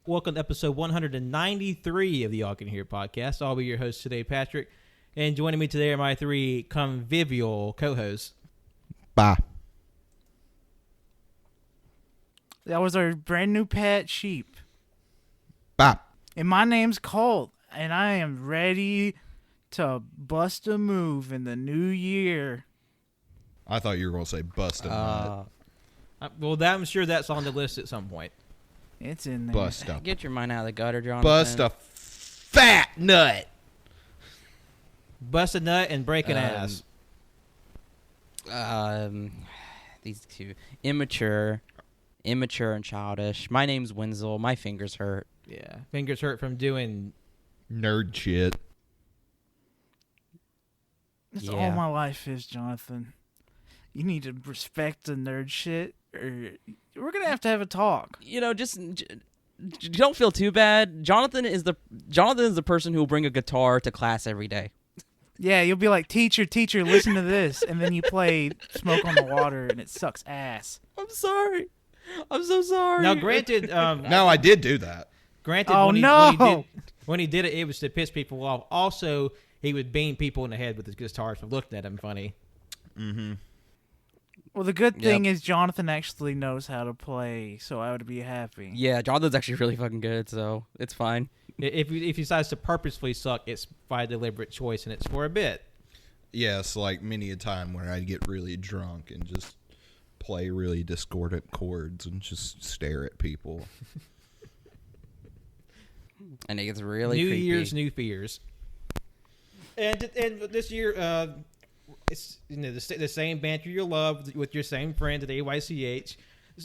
Welcome to episode 193 of the AllYouCanHear podcast. I'll be your host today, Patrick. And joining me today are my three convivial co-hosts. Bye. That was our brand new pet sheep. Bye. And my name's Colt, and I am ready to bust a move in the new year. I thought you were going to say bust a nut. Well, I'm sure that's on the list at some point. It's in there. Bust a Get your mind out of the gutter, Jonathan. Bust a fat nut. Bust a nut and break an ass. These two. Immature and childish. My name's Wenzel. My fingers hurt. Yeah, fingers hurt from doing Nerd shit. That's Yeah. all my life is, Jonathan. You need to respect the nerd shit, or we're going to have a talk. You know, just don't feel too bad. Jonathan is the person who will bring a guitar to class every day. Yeah, you'll be like, teacher, listen to this. And then you play Smoke on the Water, and it sucks ass. I'm sorry. I'm so sorry. Now, granted, No, I did do that. When he did it, it was to piss people off. Also, he would beam people in the head with his guitars for looking at him funny. Mm-hmm. Well, the good thing is Jonathan actually knows how to play, so I would be happy. Yeah, Jonathan's actually really fucking good, so it's fine. If he decides to purposefully suck, it's by deliberate choice, and it's for a bit. Yes, like many a time where I'd get really drunk and just play really discordant chords and just stare at people. And it gets really New creepy. Year's, new fears. And this year, it's the same banter you love with your same friend at AYCH.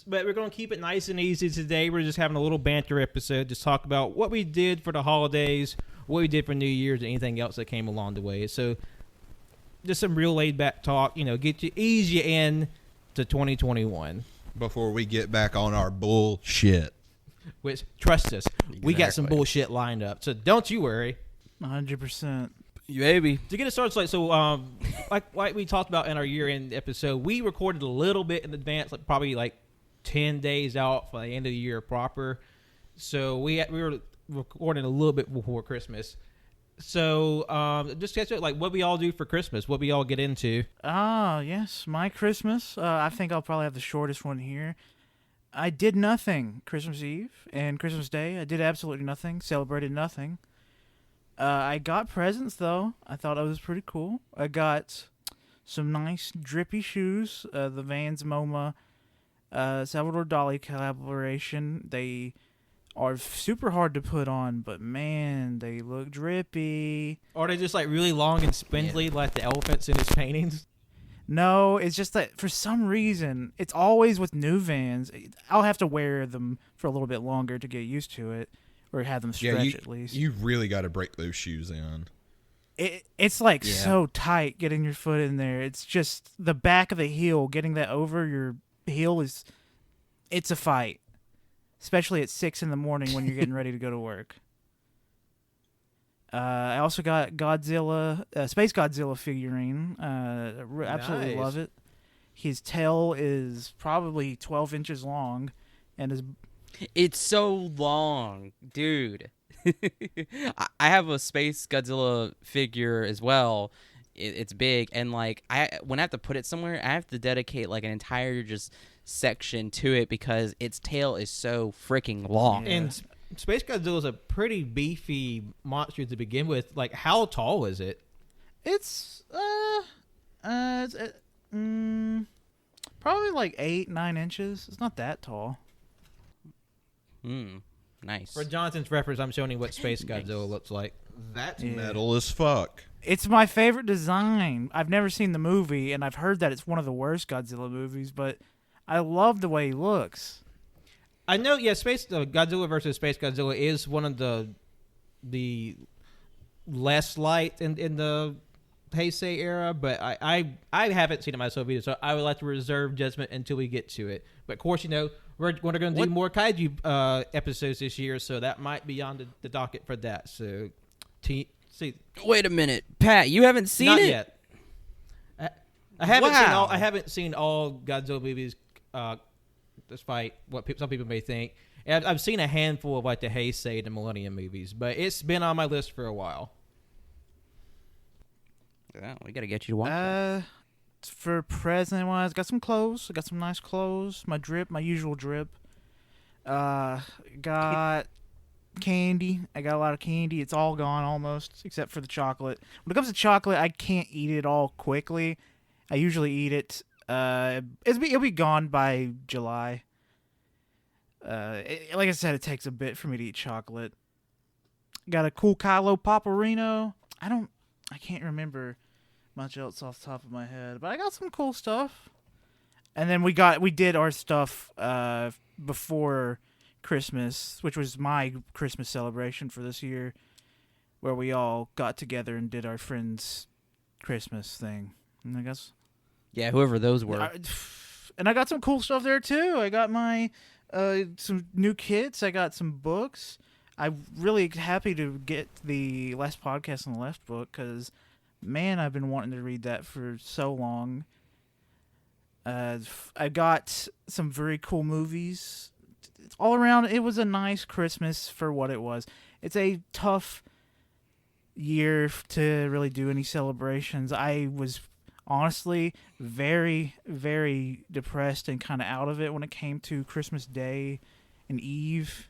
But we're going to keep it nice and easy today. We're just having a little banter episode. Just talk about what we did for the holidays, what we did for New Year's, and anything else that came along the way. So just some real laid-back talk. Ease you in to 2021. Before we get back on our bullshit. Which, trust us, we got some bullshit lined up. So don't you worry. 100%. Baby. To get it started, like we talked about in our year-end episode, we recorded a little bit in advance, probably 10 days out for the end of the year proper. So we were recording a little bit before Christmas. So just catch up, what we all do for Christmas, what we all get into. Yes, my Christmas. I think I'll probably have the shortest one here. I did nothing Christmas Eve and Christmas Day. I did absolutely nothing, celebrated nothing. I got presents, though. I thought it was pretty cool. I got some nice drippy shoes, the Vans MoMA Salvador Dali collaboration. They are super hard to put on, but man, they look drippy. Are they just really long and spindly like the elephants in his paintings? No, it's just that for some reason, it's always with new Vans. I'll have to wear them for a little bit longer to get used to it, or have them stretch at least. You really got to break those shoes in. It's so tight getting your foot in there. It's just the back of the heel, getting that over your heel it's a fight. Especially at 6 a.m. when you're getting ready to go to work. I also got Godzilla, Space Godzilla figurine. Absolutely love it. His tail is probably 12 inches long, and It's so long, dude. I have a Space Godzilla figure as well. It's big, and when I have to put it somewhere, I have to dedicate an entire just section to it because its tail is so freaking long. Yeah. And Space Godzilla is a pretty beefy monster to begin with. How tall is it? it's probably 8-9 inches. It's not that tall. Nice. For Jonathan's reference, I'm showing you what Space Godzilla looks like. That's metal as fuck. It's my favorite design. I've never seen the movie, and I've heard that it's one of the worst Godzilla movies, but I love the way he looks. I know, Space Godzilla versus Space Godzilla is one of the less light in the Heisei era, but I haven't seen it myself either, so I would like to reserve judgment until we get to it. But of course, we're going to do more kaiju episodes this year, so that might be on the docket for that. So, see. Wait a minute, Pat, you haven't seen Not it? yet. I haven't seen all Godzilla movies, despite what some people may think. And I've seen a handful of like the Heisei and Millennium movies, but it's been on my list for a while. Yeah, we gotta get you to watch that. For present wise, got some clothes. I got some nice clothes. My usual drip. Got candy. I got a lot of candy. It's all gone almost, except for the chocolate. When it comes to chocolate, I can't eat it all quickly. I usually eat it. It'll be gone by July. Like I said, it takes a bit for me to eat chocolate. Got a cool Kylo Paparino. I can't remember much else off the top of my head, but I got some cool stuff. And then we did our stuff before Christmas, which was my Christmas celebration for this year, where we all got together and did our friends' Christmas thing. And I guess, Yeah, whoever those were. and I got some cool stuff there too. I got my some new kits. I got some books. I'm really happy to get the Last Podcast on the Left book because, man, I've been wanting to read that for so long. I got some very cool movies. All around, it was a nice Christmas for what it was. It's a tough year to really do any celebrations. I was honestly very, very depressed and kind of out of it when it came to Christmas Day and Eve.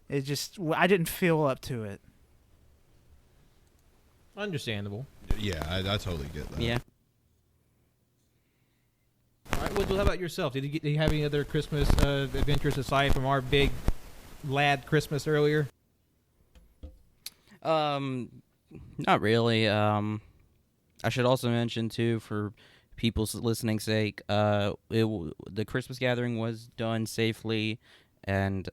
I didn't feel up to it. Understandable. Yeah, I totally get that. Yeah. All right, well, how about yourself? Did you have any other Christmas adventures aside from our big lad Christmas earlier? Not really. I should also mention too, for people's listening sake, the Christmas gathering was done safely, and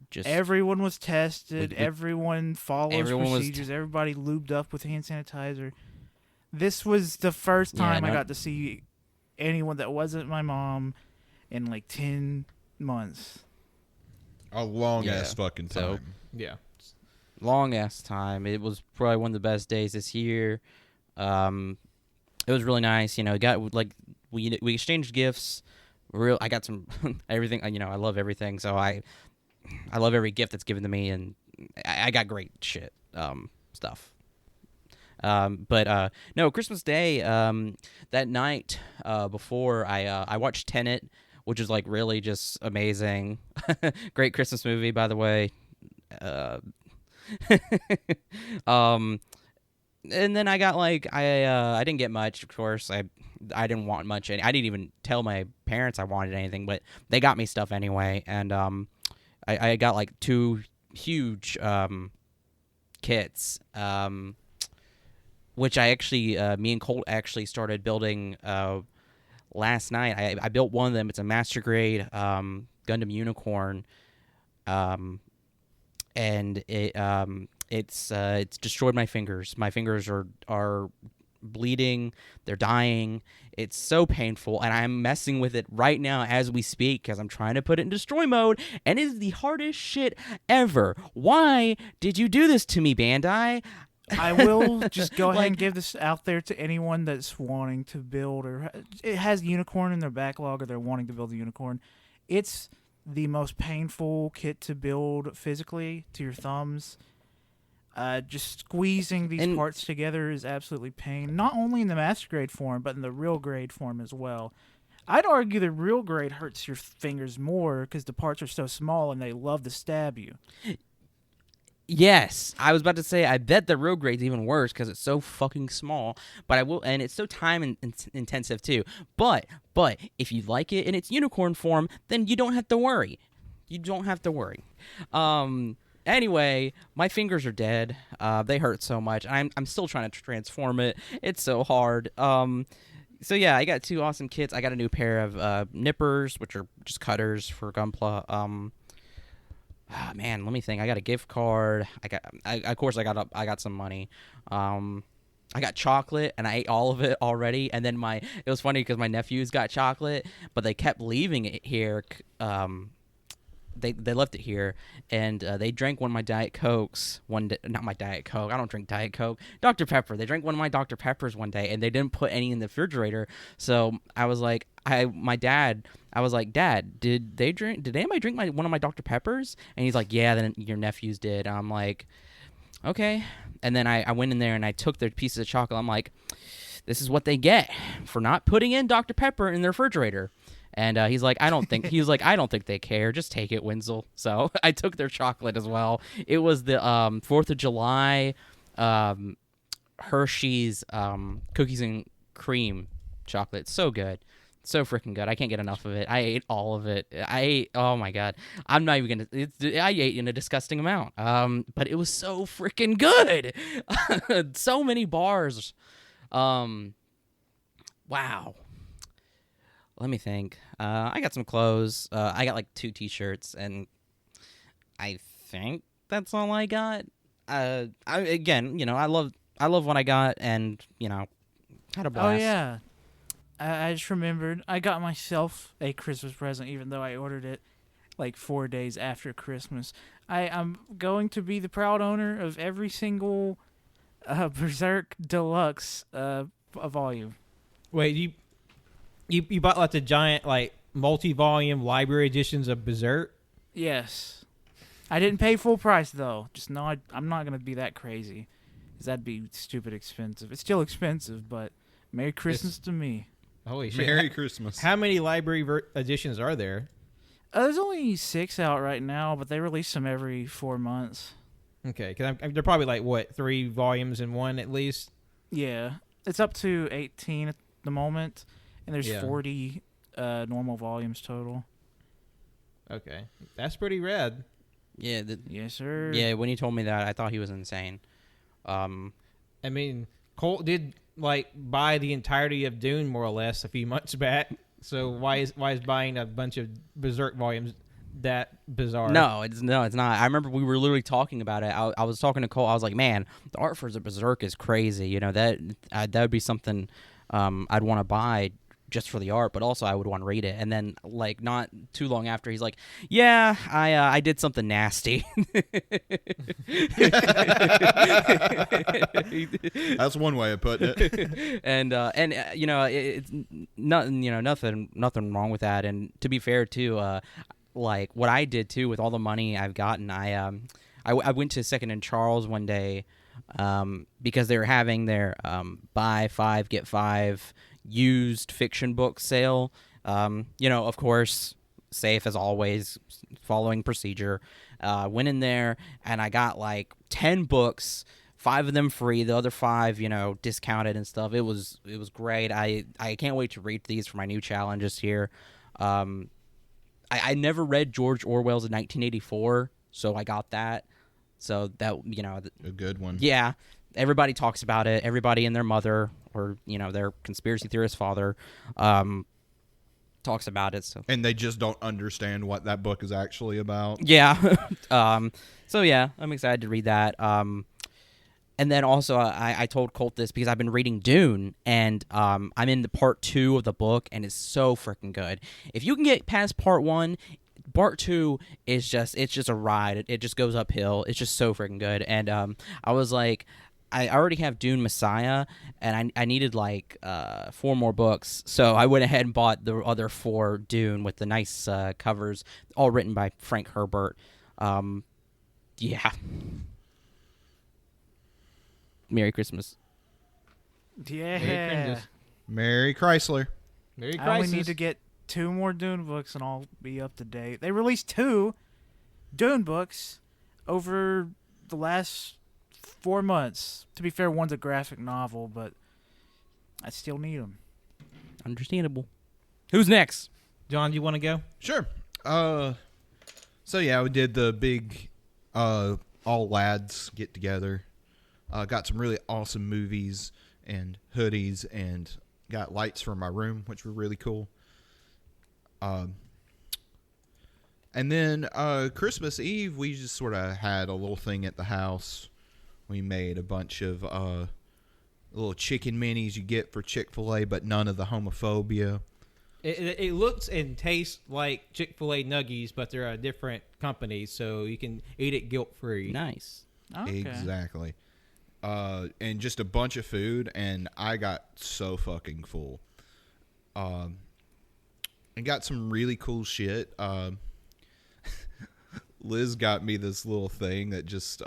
just everyone was tested. We- everyone follows everyone was procedures. Everybody lubed up with hand sanitizer. This was the first time I got to see anyone that wasn't my mom in like 10 months. A long ass fucking time. So- Yeah. long ass time. It was probably one of the best days this year. It was really nice. Got like we exchanged gifts. I got some everything. I love everything. So I love every gift that's given to me, and I got great shit stuff. But no, Christmas Day. That night before I watched Tenet, which is like really just amazing. Great Christmas movie, by the way. And then I got like I didn't get much, of course. I didn't want much. I didn't even tell my parents I wanted anything, but they got me stuff anyway. And I got like 2 huge kits, which I actually me and Colt actually started building last night. I built one of them. It's a master grade Gundam Unicorn, and it's destroyed my fingers. My fingers are bleeding. They're dying. It's so painful, and I'm messing with it right now as we speak because I'm trying to put it in destroy mode, and it is the hardest shit ever. Why did you do this to me, Bandai? I will just go ahead and give this out there to anyone that's wanting to build or it has unicorn in their backlog or they're wanting to build a unicorn. It's the most painful kit to build physically to your thumbs. Just squeezing these parts together is absolutely pain. Not only in the master grade form, but in the real grade form as well. I'd argue the real grade hurts your fingers more because the parts are so small and they love to stab you. Yes, I was about to say, I bet the real grade's even worse because it's so fucking small. But and it's so time intensive too. But if you like it in its unicorn form, then you don't have to worry. You don't have to worry. Anyway, my fingers are dead. They hurt so much. I'm still trying to transform it. It's so hard. So yeah, I got 2 awesome kits. I got a new pair of nippers, which are just cutters for Gunpla. Man, let me think. I got a gift card. I got some money. I got chocolate, and I ate all of it already. And then it was funny because my nephews got chocolate, but they kept leaving it here. They left it here, and they drank one of my Diet Cokes one day. Not my Diet Coke. I don't drink Diet Coke. Dr. Pepper. They drank one of my Dr. Peppers one day, and they didn't put any in the refrigerator. So I was like, my dad, I was like, Dad, did anybody drink one of my Dr. Peppers? And he's like, yeah, then your nephews did. And I'm like, okay. And then I went in there and I took their pieces of chocolate. I'm like, this is what they get for not putting in Dr. Pepper in their refrigerator. And he's like, I don't think they care. Just take it, Wenzel. So I took their chocolate as well. It was the 4th of July Hershey's cookies and cream chocolate. So good. So freaking good. I can't get enough of it. I ate all of it. Oh my God. I'm not even going to, I ate in a disgusting amount. But it was so freaking good. So many bars. Wow. Let me think. I got some clothes. I got like 2 t-shirts and I think that's all I got. Again, I love what I got and, had a blast. Oh, yeah. I just remembered I got myself a Christmas present, even though I ordered it like 4 days after Christmas. I'm going to be the proud owner of every single Berserk Deluxe volume. Wait, you bought like the giant like multi-volume library editions of Berserk? Yes. I didn't pay full price though. Just know I'm not gonna be that crazy, because that'd be stupid expensive. It's still expensive, but Merry Christmas to me. Holy shit! Merry Christmas. How many library editions are there? There's only 6 out right now, but they release them every 4 months. Okay, because they're probably like what 3 volumes in one at least. Yeah, it's up to 18 at the moment, and there's Yeah. 40 normal volumes total. Okay, that's pretty rad. Yeah. Yes, sir. Yeah, when he told me that, I thought he was insane. I mean, Colt did like buy the entirety of Dune more or less a few months back. So why is buying a bunch of Berserk volumes that bizarre? No, it's not. I remember we were literally talking about it. I was talking to Cole. I was like, man, the art for the Berserk is crazy. That would be something I'd want to buy just for the art, but also I would want to read it. And then, like, not too long after, he's like, yeah, I did something nasty. That's one way of putting it. and it's nothing wrong with that. And to be fair too, like what I did too with all the money I've gotten, I went to Second and Charles one day because they were having their buy 5 get 5 used fiction book sale. Of course, safe as always, following procedure. Went in there and I got like 10 books, 5 of them free, the other 5, discounted and stuff. It was great. I can't wait to read these for my new challenges here. I never read George Orwell's 1984, so I got that. So that, A good one. yeah, everybody talks about it. Everybody and their mother or, their conspiracy theorist father talks about it. So. And they just don't understand what that book is actually about. Yeah. So, yeah, I'm excited to read that. And then also I told Colt this because I've been reading Dune, and I'm in the part 2 of the book, and it's so freaking good. If you can get past part 1, part 2 is just a ride. It just goes uphill. It's just so freaking good. And I was like, I already have Dune Messiah, and I needed like 4 more books, so I went ahead and bought the other 4 Dune with the nice covers, all written by Frank Herbert. Yeah. Merry Christmas. Yeah. Merry Christmas. Merry Chrysler. Merry I only Christmas. need to get 2 more Dune books and I'll be up to date. They released 2 Dune books over the last 4 months. To be fair, one's a graphic novel, but I still need them. Understandable. Who's next? John, do you want to go? Sure. So yeah, we did the big all lads get together. Got some really awesome movies and hoodies, and got lights for my room, which were really cool. And then Christmas Eve, we just sort of had a little thing at the house. We made a bunch of little chicken minis you get for Chick-fil-A, but none of the homophobia. It looks and tastes like Chick-fil-A nuggies, but they're a different company, so you can eat it guilt-free. Nice. Okay. Exactly. And just a bunch of food, and I got so fucking full. and got some really cool shit. Liz got me this little thing that just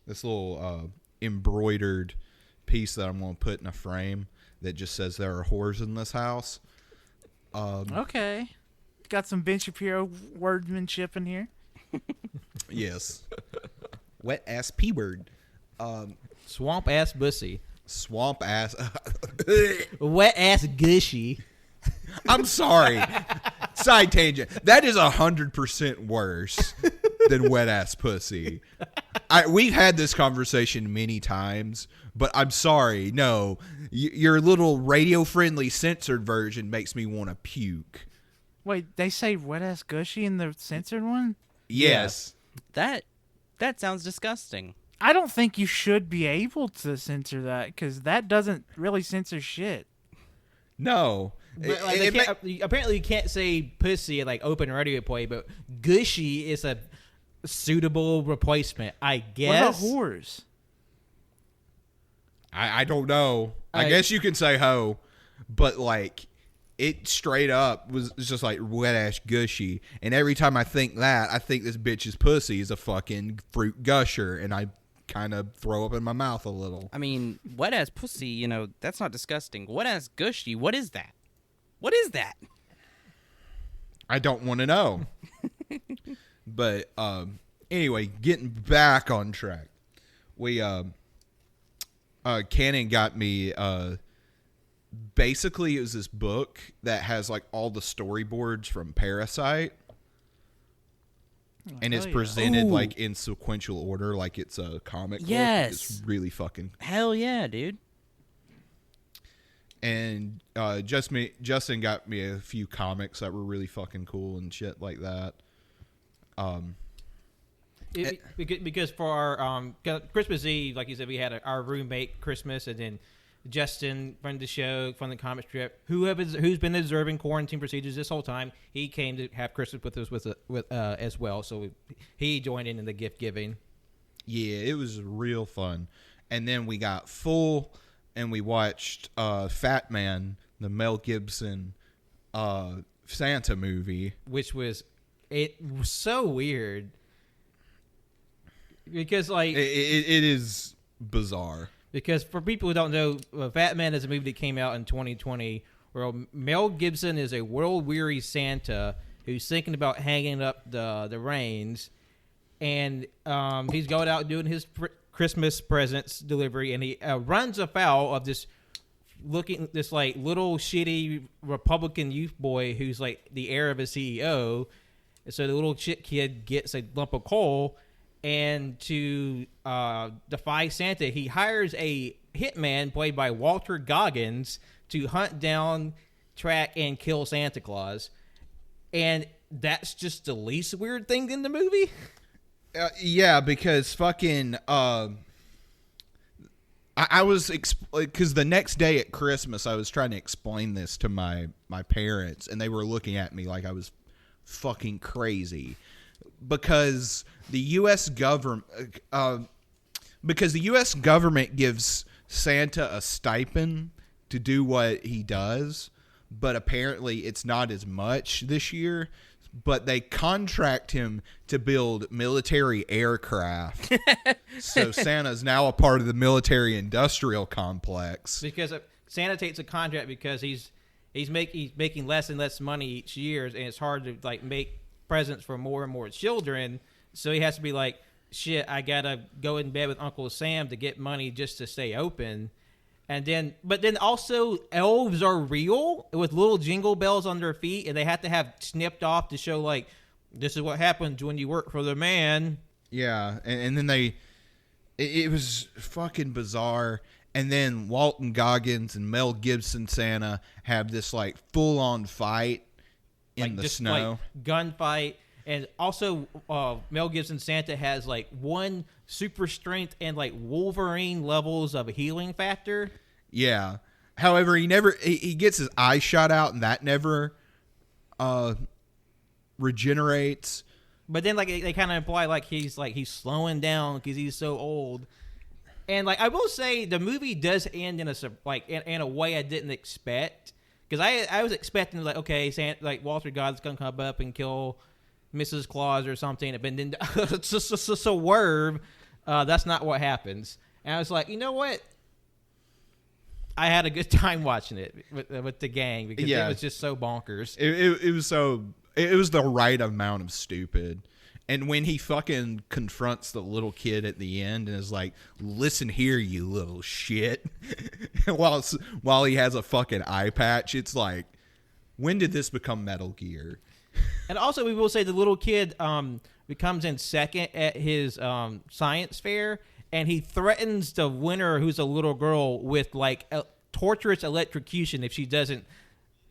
this little embroidered piece that I'm going to put in a frame that just says there are whores in this house. Okay. Got some Ben Shapiro wordsmanship in here. Yes. Wet ass P word. Swamp ass bussy. Swamp ass. Wet ass gushy. I'm sorry. Side tangent. That is 100% worse than wet ass pussy. We've had this conversation many times, but I'm sorry. No, your little radio friendly censored version makes me want to puke. Wait, they say wet ass gushy in the censored one? Yes. That sounds disgusting. I don't think you should be able to censor that because that doesn't really censor shit. No. But, like, apparently, you can't say pussy at like open radio play, but gushy is a suitable replacement, I guess. What about whores? I don't know. I guess you can say hoe, but like it straight up was just like wet ass gushy. And every time I think that, I think this bitch's pussy is a fucking fruit gusher, and I kind of throw up in my mouth a little. I mean, wet ass pussy, that's not disgusting. Wet ass gushy, what is that? What is that? I don't want to know. But anyway, getting back on track. We Cannon got me basically it was this book that has like all the storyboards from Parasite. And it's presented like in sequential order, like it's a comic book. It's really fucking hell yeah, dude. And Justin got me a few comics that were really fucking cool and shit like that. Because for our Christmas Eve, like you said, we had our roommate Christmas, and then Justin, friend of the show, from the comic strip, who's been observing quarantine procedures this whole time, he came to have Christmas with us with as well. So he joined in the gift giving. Yeah, it was real fun. And then we got full, and we watched Fat Man, the Mel Gibson Santa movie, which was so weird because like it is bizarre. Because for people who don't know, Fat Man is a movie that came out in 2020 where Mel Gibson is a world-weary Santa who's thinking about hanging up the reins, and he's going out doing his Christmas presents delivery, and he runs afoul of this like little shitty Republican youth boy who's like the heir of a CEO. And so the little shit kid gets a lump of coal. And to defy Santa, he hires a hitman played by Walter Goggins to hunt down, track, and kill Santa Claus. And that's just the least weird thing in the movie? Yeah, because fucking... I was... Because the next day at Christmas, I was trying to explain this to my parents, and they were looking at me like I was fucking crazy. Because the U.S. government gives Santa a stipend to do what he does, but apparently it's not as much this year. But they contract him to build military aircraft, so Santa's now a part of the military-industrial complex. Because Santa takes a contract because he's making less and less money each year, and it's hard to like make presents for more and more children, so he has to be like, shit, I gotta go in bed with Uncle Sam to get money just to stay open. But then also elves are real with little jingle bells on their feet, and they have to have snipped off to show like, this is what happens when you work for the man. Yeah, and then it was fucking bizarre. And then Walton Goggins and Mel Gibson Santa have this like full on fight in the snow, like gunfight. And also Mel Gibson Santa has like one super strength and like Wolverine levels of a healing factor. Yeah, however, he gets his eye shot out, and that never regenerates. But then like they kind of imply like he's slowing down because he's so old. And like I will say, the movie does end in a way I didn't expect. because I was expecting like okay, like Walter God's gonna come up and kill Mrs. Claus or something, but then it's just a swerve. That's not what happens. And I was like, you know what? I had a good time watching it with the gang because it was just so bonkers. It was the right amount of stupid. And when he fucking confronts the little kid at the end and is like, "Listen here, you little shit," while he has a fucking eye patch, it's like, when did this become Metal Gear? And also, we will say the little kid becomes in second at his science fair, and he threatens the winner, who's a little girl, with like torturous electrocution if she doesn't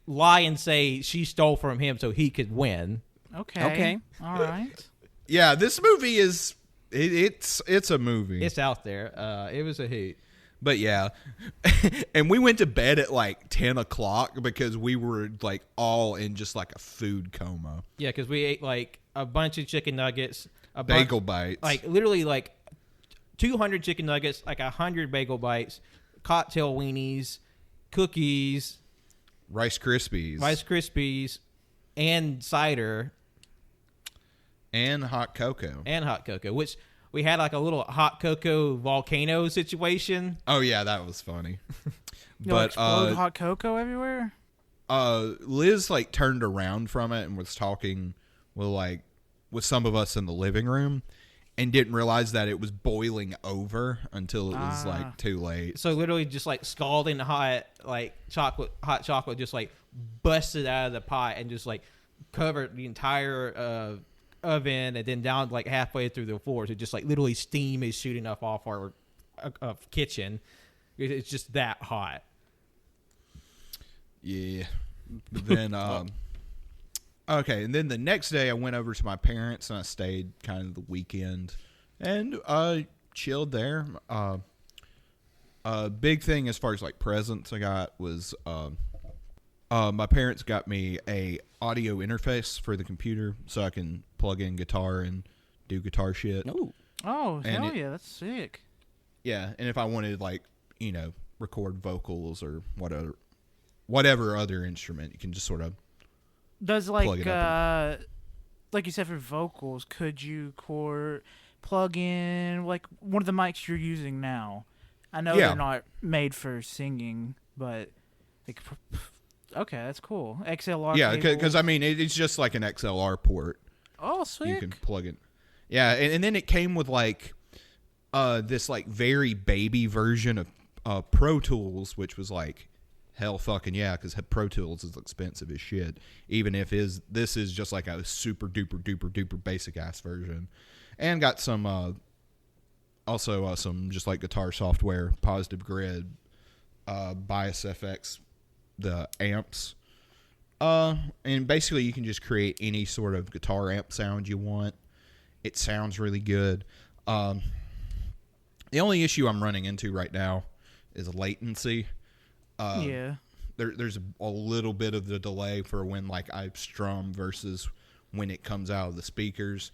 lie and say she stole from him so he could win. Okay. All right. Yeah, this movie is it's a movie. It's out there. It was a hoot. But yeah, and we went to bed at like 10 o'clock because we were like all in just like a food coma. Yeah, because we ate like a bunch of chicken nuggets, Bagel bites, like literally like 200 chicken nuggets, like 100 bagel bites, cocktail weenies, cookies, Rice Krispies, and cider. And hot cocoa. Which we had like a little hot cocoa volcano situation. Oh, yeah, that was funny. But explode hot cocoa everywhere? Liz like turned around from it and was talking with some of us in the living room and didn't realize that it was boiling over until it was like too late. So literally just like scalding hot chocolate just like busted out of the pot and just like covered the entire oven, and then down like halfway through the floor, so just like literally steam is shooting up off our kitchen. It's just that hot. Yeah. But then okay, and then the next day I went over to my parents and I stayed kind of the weekend and chilled there. Big thing as far as like presents I got was my parents got me a audio interface for the computer so I can plug in guitar and do guitar shit. Oh, hell yeah, that's sick. Yeah, and if I wanted like, record vocals or whatever other instrument, you can just sort of does plug it up like you said for vocals, could you plug in like one of the mics you're using now? I know they're not made for singing, but like okay, that's cool. XLR. Yeah, because I mean, it's just like an XLR port. Oh, sick. You can plug it. Yeah, and then it came with like this like very baby version of Pro Tools, which was like hell fucking yeah, because Pro Tools is expensive as shit. Even if this is just like a super duper basic ass version, and got some also some just like guitar software, Positive Grid, Bias FX. The amps, and basically you can just create any sort of guitar amp sound you want. It sounds really good. The only issue I'm running into right now is latency. There's a little bit of the delay for when like I strum versus when it comes out of the speakers,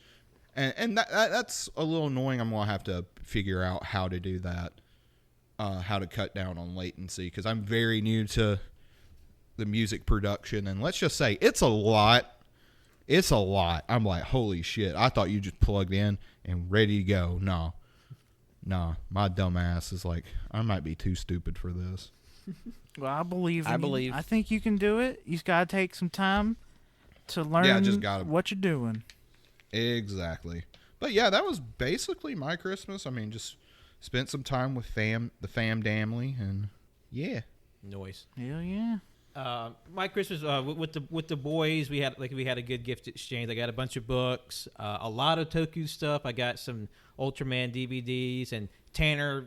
and that's a little annoying. I'm gonna have to figure out how to do that, how to cut down on latency, because I'm very new to the music production, and let's just say it's a lot. I'm like, holy shit, I thought you just plugged in and ready to go. No, my dumb ass is like, I might be too stupid for this. Well, I believe I think you can do it. You just gotta take some time to learn what you're doing. Exactly. But yeah, that was basically my Christmas. I mean, just spent some time with the fam damly, and yeah. Noise. Hell yeah. My Christmas with the boys, we had a good gift exchange. I got a bunch of books, a lot of Toku stuff. I got some Ultraman DVDs, and Tanner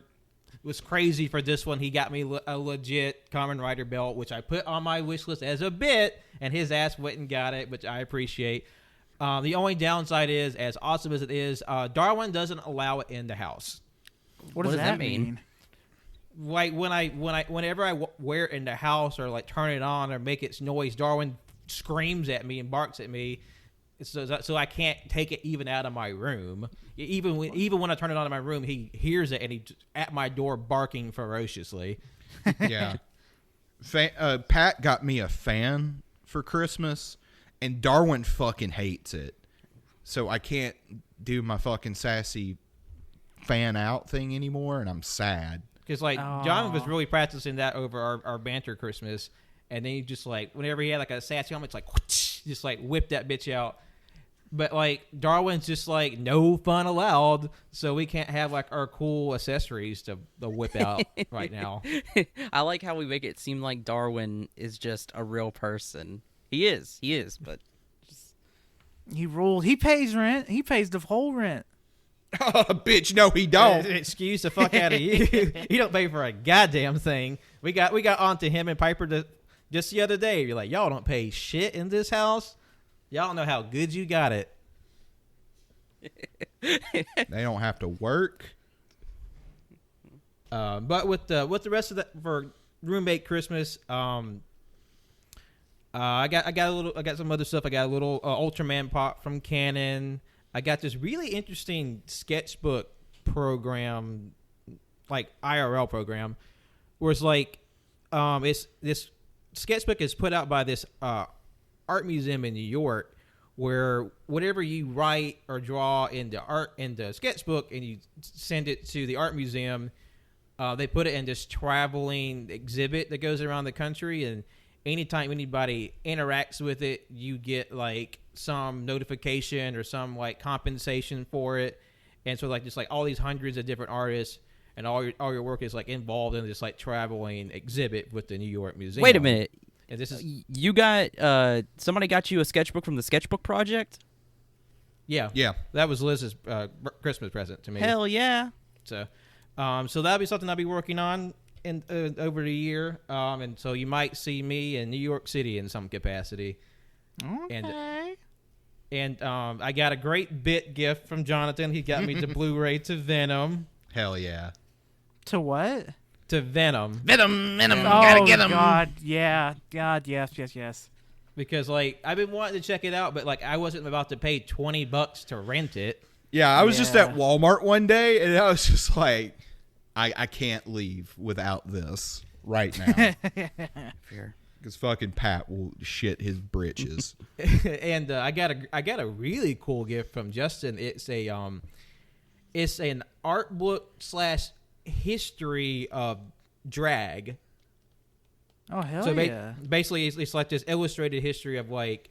was crazy for this one. He got me a legit Kamen Rider belt, which I put on my wish list as a bit, and his ass went and got it, which I appreciate. The only downside is, as awesome as it is, Darwin doesn't allow it in the house. What does that mean? Like whenever I wear it in the house or like turn it on or make its noise, Darwin screams at me and barks at me, so I can't take it even out of my room. Even when I turn it on in my room, he hears it and he's at my door barking ferociously. Yeah, Pat got me a fan for Christmas, and Darwin fucking hates it. So I can't do my fucking sassy fan out thing anymore, and I'm sad. Because, like, John was really practicing that over our Banter Christmas. And then he just, like, whenever he had, like, a sassy helmet, it's like, whoosh, just, like, whip that bitch out. But, like, Darwin's just, like, no fun allowed. So we can't have, like, our cool accessories to whip out right now. I like how we make it seem like Darwin is just a real person. He is, but just... He ruled. He pays rent. He pays the whole rent. Bitch, no, he don't. Excuse the fuck out of you. You don't pay for a goddamn thing. We got onto him and Piper just the other day. You're like, y'all don't pay shit in this house. Y'all don't know how good you got it. They don't have to work. But with the rest of the for roommate Christmas, I got some other stuff. I got a little Ultraman pop from Canon. I got this really interesting sketchbook program, like IRL program, where it's like, it's this sketchbook is put out by this art museum in New York, where whatever you write or draw in the sketchbook and you send it to the art museum, they put it in this traveling exhibit that goes around the country, and anytime anybody interacts with it, you get like some notification or some like compensation for it. And so like just like all these hundreds of different artists and all your work is like involved in this like traveling exhibit with the New York Museum. Wait a minute. And this is you got somebody got you a sketchbook from the Sketchbook Project? Yeah. That was Liz's Christmas present to me. Hell yeah. So that'll be something I'll be working on in over the year. And so you might see me in New York City in some capacity. Okay. And I got a great bit gift from Jonathan. He got me the Blu-ray to Venom. Hell yeah. To what? To Venom. Venom, Gotta get him. God, yeah. God, yes. Because, like, I've been wanting to check it out, but, like, I wasn't about to pay $20 to rent it. Yeah, I was just at Walmart one day, and I was just like, I can't leave without this right now. Fair. Because fucking Pat will shit his britches. And I got a really cool gift from Justin. It's an art book / history of drag. Oh hell so yeah! Basically, it's like this illustrated history of like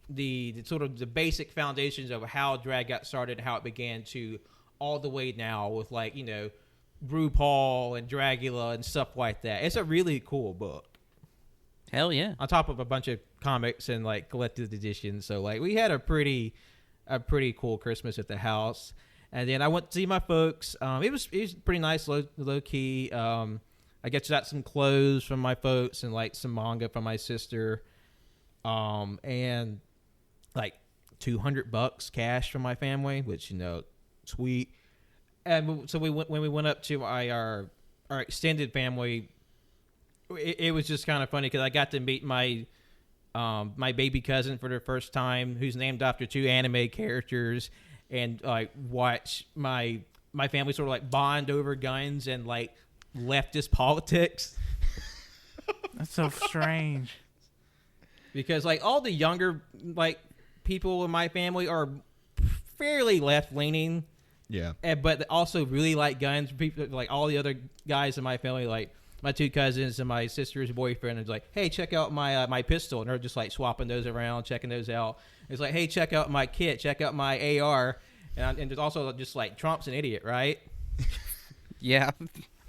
the sort of the basic foundations of how drag got started, how it began to all the way now with like RuPaul and Dragula and stuff like that. It's a really cool book. Hell yeah! On top of a bunch of comics and like collected editions, so like we had a pretty cool Christmas at the house. And then I went to see my folks. It was pretty nice, low key. I got some clothes from my folks and like some manga from my sister, and like $200 cash from my family, which sweet. And so when we went up to our extended family. It was just kind of funny because I got to meet my baby cousin for the first time, who's named after 2 anime characters, and like watch my family sort of like bond over guns and like leftist politics. That's so strange. Because like all the younger like people in my family are fairly left leaning. Yeah. But also really like guns. People like all the other guys in my family like. My 2 cousins and my sister's boyfriend is like, hey, check out my pistol. And they're just like swapping those around, checking those out. It's like, hey, check out my kit, check out my AR. And there's also just like, Trump's an idiot, right? Yeah.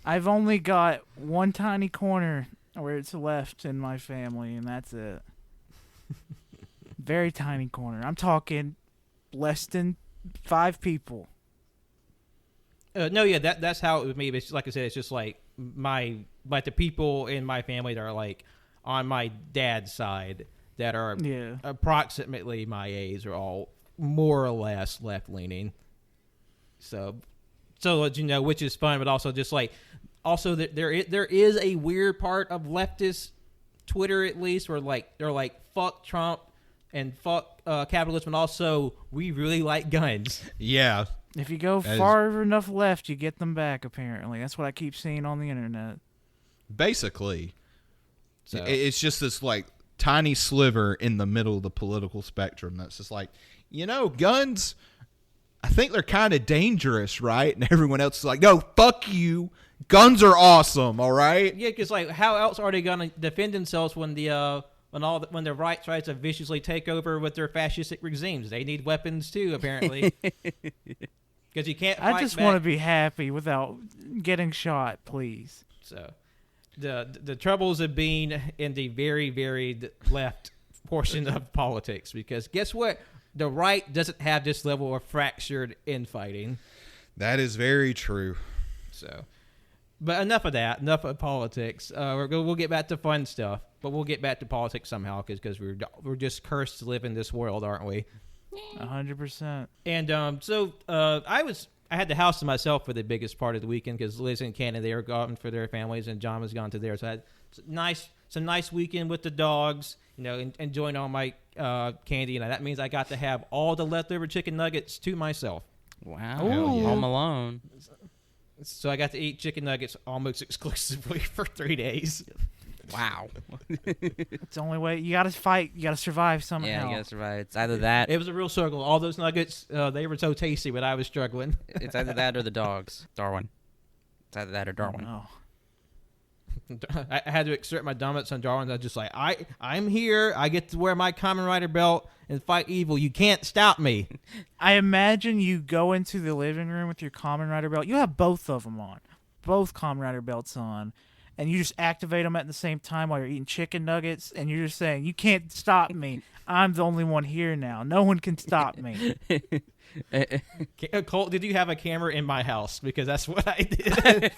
I've only got one tiny corner where it's left in my family, and that's it. Very tiny corner. I'm talking less than 5 people. No, yeah, that's how it would be. But like I said, it's just like the people in my family that are like on my dad's side that are approximately my age are all more or less left leaning. So which is fun, but also just like that there is a weird part of leftist Twitter at least where like they're like fuck Trump and fuck capitalism, and also we really like guns. Yeah. If you go far enough left, you get them back, apparently. That's what I keep seeing on the internet. Basically. So It's just this like tiny sliver in the middle of the political spectrum that's just like, guns, I think they're kind of dangerous, right? And everyone else is like, no, fuck you. Guns are awesome, all right? yeah, because like, how else are they gonna defend themselves when when the right tries to viciously take over with their fascistic regimes? They need weapons too, apparently. Because you can't. I just want to be happy without getting shot, please. So, the troubles of being in the very, very left portion of politics. Because guess what? The right doesn't have this level of fractured infighting. That is very true. So, but enough of that. Enough of politics. We'll get back to fun stuff. But we'll get back to politics somehow because we're just cursed to live in this world, aren't we? 100%. And I had the house to myself for the biggest part of the weekend because Liz and Canada, they were gone for their families and John was gone to theirs. So I had some nice weekend with the dogs, enjoying all my candy. And that means I got to have all the leftover chicken nuggets to myself. Wow. Hell yeah. Home alone. So I got to eat chicken nuggets almost exclusively for 3 days. Wow. It's the only way. You got to fight. You got to survive somehow. Yeah, you gotta survive. It's either that. It was a real struggle. All those nuggets, they were so tasty, but I was struggling. It's either that or the dogs. Darwin. It's either that or Darwin. Oh. I had to exert my dominance on Darwin. I was just like, I'm here. I get to wear my Kamen Rider belt and fight evil. You can't stop me. I imagine you go into the living room with your Kamen Rider belt. You have both of them on. Both Kamen Rider belts on. And you just activate them at the same time while you're eating chicken nuggets. And you're just saying, you can't stop me. I'm the only one here now. No one can stop me. Colt, did you have a camera in my house? Because that's what I did.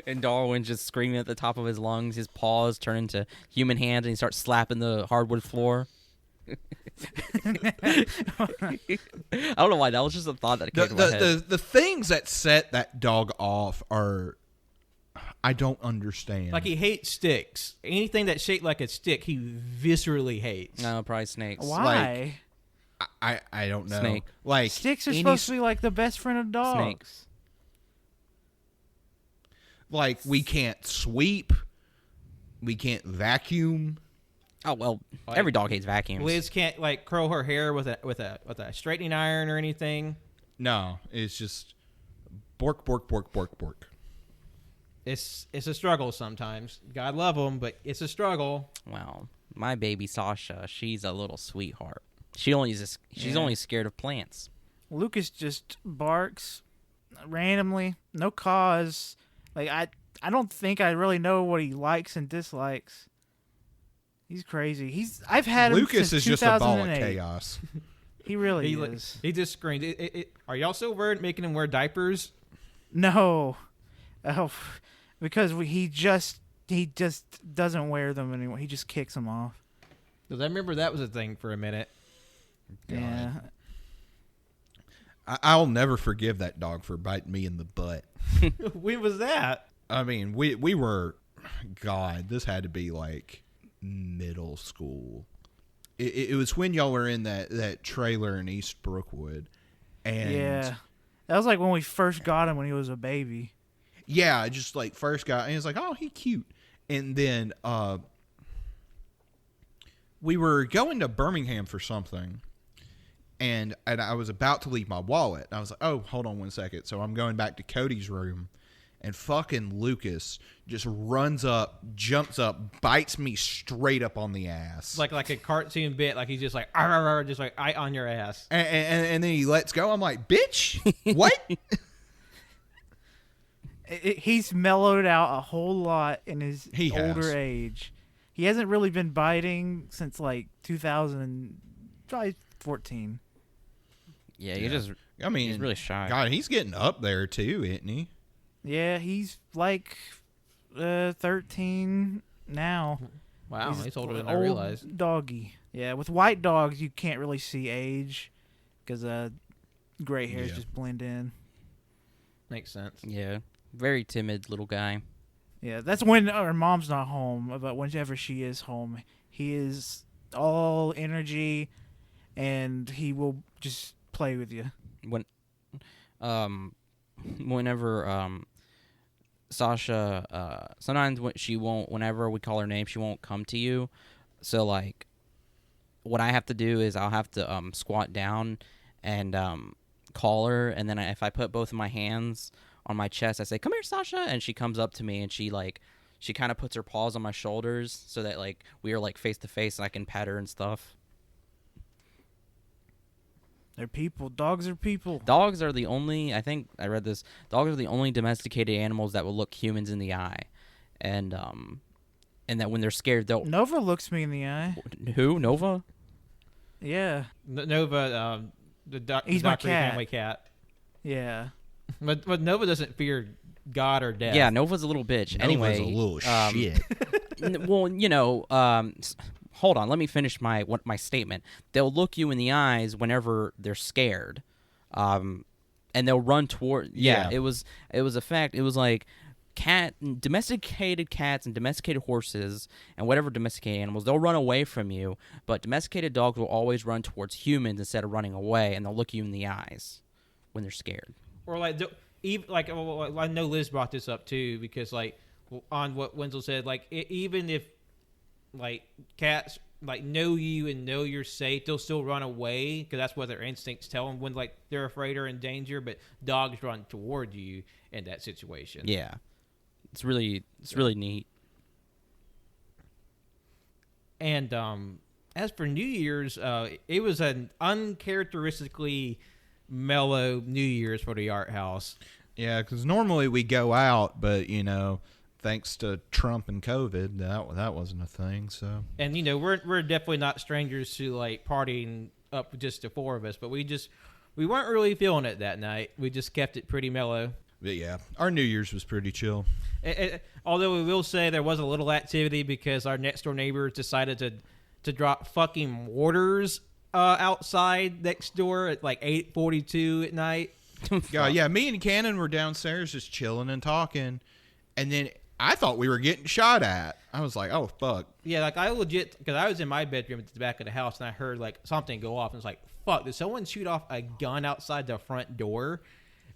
And Darwin's just screaming at the top of his lungs. His paws turn into human hands, and he starts slapping the hardwood floor. I don't know why. That was just a thought that came to my head. The things that set that dog off are, I don't understand. Like, he hates sticks. Anything that's shaped like a stick, he viscerally hates. No, probably snakes. Why? I don't know. Snake. Like, Sticks are supposed to be like the best friend of dogs. Snakes. Like, we can't sweep. We can't vacuum. Oh well, every dog hates vacuums. Liz can't like curl her hair with a straightening iron or anything. No, it's just bork, bork, bork, bork, bork. It's a struggle sometimes. God love them, but it's a struggle. Well, my baby Sasha, she's a little sweetheart. She's only scared of plants. Lucas just barks randomly, no cause. Like I don't think I really know what he likes and dislikes. He's crazy. I've had him Lucas since is just a ball of 2008. chaos. He really is. He just screamed. Are y'all still making him wear diapers? No, because he just doesn't wear them anymore. He just kicks them off. Because I remember that was a thing for a minute. God. Yeah. I'll never forgive that dog for biting me in the butt. When was that? I mean, we were, God, this had to be like middle school. It was when y'all were in that trailer in East Brookwood. And Yeah. That was like when we first got him when he was a baby. yeah, I just like first got, and he was like, oh, he cute. And then we were going to Birmingham for something. And I was about to leave my wallet. I was like, oh, hold on 1 second. So I'm going back to Cody's room. And fucking Lucas just runs up, jumps up, bites me straight up on the ass. Like a cartoon bit. Like he's just like, "Arr, arr, arr," just like on your ass. And then he lets go. I'm like, bitch, what? He's mellowed out a whole lot in his He has. older age. He hasn't really been biting since like 2014. Yeah, he's really shy. God, he's getting up there too, isn't he? Yeah, he's like 13 now. Wow, he's older than I old realized. Doggy. Yeah, with white dogs you can't really see age because gray hairs just blend in. Makes sense. Yeah, very timid little guy. Yeah, that's when our mom's not home, but whenever she is home, he is all energy, and he will just play with you. Whenever Sasha, sometimes whenever we call her name, she won't come to you. So like, what I have to do is I'll have to squat down and call her, and then if I put both of my hands on my chest, I say, "Come here, Sasha," and she comes up to me, and she kind of puts her paws on my shoulders so that like we are like face to face, and I can pet her and stuff. They're people. Dogs are people. Dogs are the only, I think I read this, dogs are the only domesticated animals that will look humans in the eye. And that when they're scared, they'll... Nova looks me in the eye. Who? Nova? Yeah. Nova, He's the my Doctor cat. Family cat. Yeah. But Nova doesn't fear God or death. Yeah, Nova's a little bitch. Nova's Anyway, a little shit. well, hold on. Let me finish my statement. They'll look you in the eyes whenever they're scared, and they'll run toward. Yeah, Yeah. it was a fact. It was like domesticated cats and domesticated horses and whatever domesticated animals. They'll run away from you, but domesticated dogs will always run towards humans instead of running away, and they'll look you in the eyes when they're scared. Or like, even like, I know Liz brought this up too, because like on what Wenzel said, like even if like cats like know you and know you're safe, they'll still run away because that's what their instincts tell them when like they're afraid or in danger. But dogs run toward you in that situation. Yeah, it's really neat. And as for New Year's, it was an uncharacteristically mellow New Year's for the art house. Yeah, because normally we go out, but thanks to Trump and COVID, that wasn't a thing. So, And we're definitely not strangers to like partying up with just the four of us, but we weren't really feeling it that night. We just kept it pretty mellow. but yeah, our New Year's was pretty chill. Although we will say there was a little activity because our next door neighbors decided to drop fucking mortars outside next door at like 8:42 at night. God, yeah, me and Cannon were downstairs just chilling and talking, and then I thought we were getting shot at. I was like, oh, fuck. Yeah, like I legit, because I was in my bedroom at the back of the house and I heard like something go off and it's like, fuck, did someone shoot off a gun outside the front door?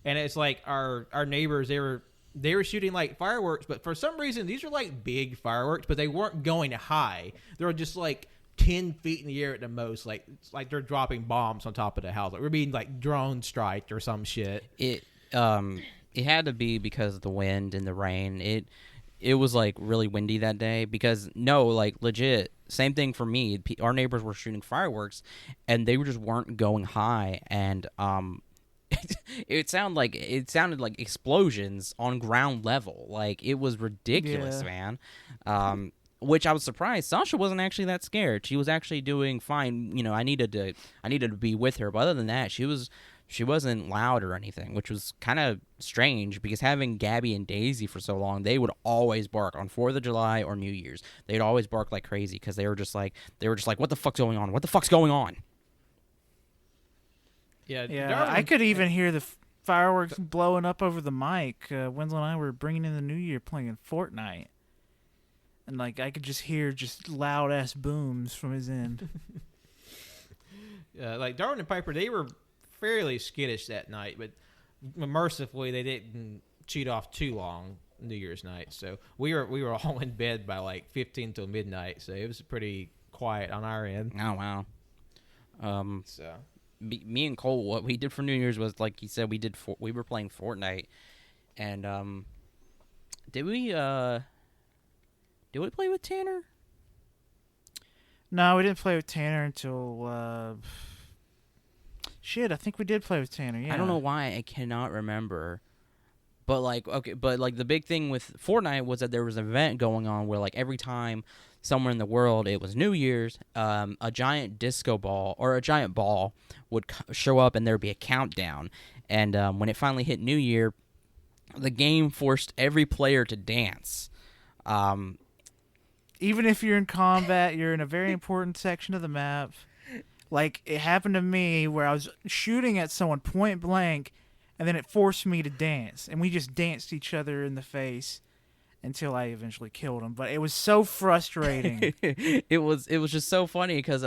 And it's like our neighbors, they were shooting like fireworks, but for some reason these are like big fireworks, but they weren't going high. They were just like 10 feet in the air at the most. Like it's like they're dropping bombs on top of the house. Like we're being like drone striked or some shit. It had to be because of the wind and the rain. It was like really windy that day because like legit same thing for me. Our neighbors were shooting fireworks and they just weren't going high, and it sounded like explosions on ground level. Like it was ridiculous, man. Which I was surprised. Sasha wasn't actually that scared. She was actually doing fine. I needed to be with her, but other than that, she wasn't loud or anything, which was kind of strange because having Gabby and Daisy for so long, they would always bark on 4th of July or New Year's. They'd always bark like crazy because they were just like, what the fuck's going on? What the fuck's going on? Yeah, Yeah, I could even hear the fireworks blowing up over the mic. Wenzel and I were bringing in the New Year playing Fortnite. And, like, I could just hear just loud-ass booms from his end. like Darwin and Piper, they were fairly skittish that night, but mercifully they didn't cheat off too long New Year's night. So we were all in bed by like 15 till midnight. So it was pretty quiet on our end. Oh, wow. So Me and Cole, what we did for New Year's was, like he said, we were playing Fortnite, and did we play with Tanner? No, we didn't play with Tanner until shit, I think we did play with Tanner. Yeah. I don't know why, I cannot remember. But the big thing with Fortnite was that there was an event going on where like every time somewhere in the world it was New Year's, a giant disco ball or a giant ball would show up and there'd be a countdown. And when it finally hit New Year, the game forced every player to dance. Even if you're in combat, you're in a very important section of the map. Like, it happened to me where I was shooting at someone point blank, and then it forced me to dance. And we just danced each other in the face until I eventually killed him. But it was so frustrating. It was just so funny because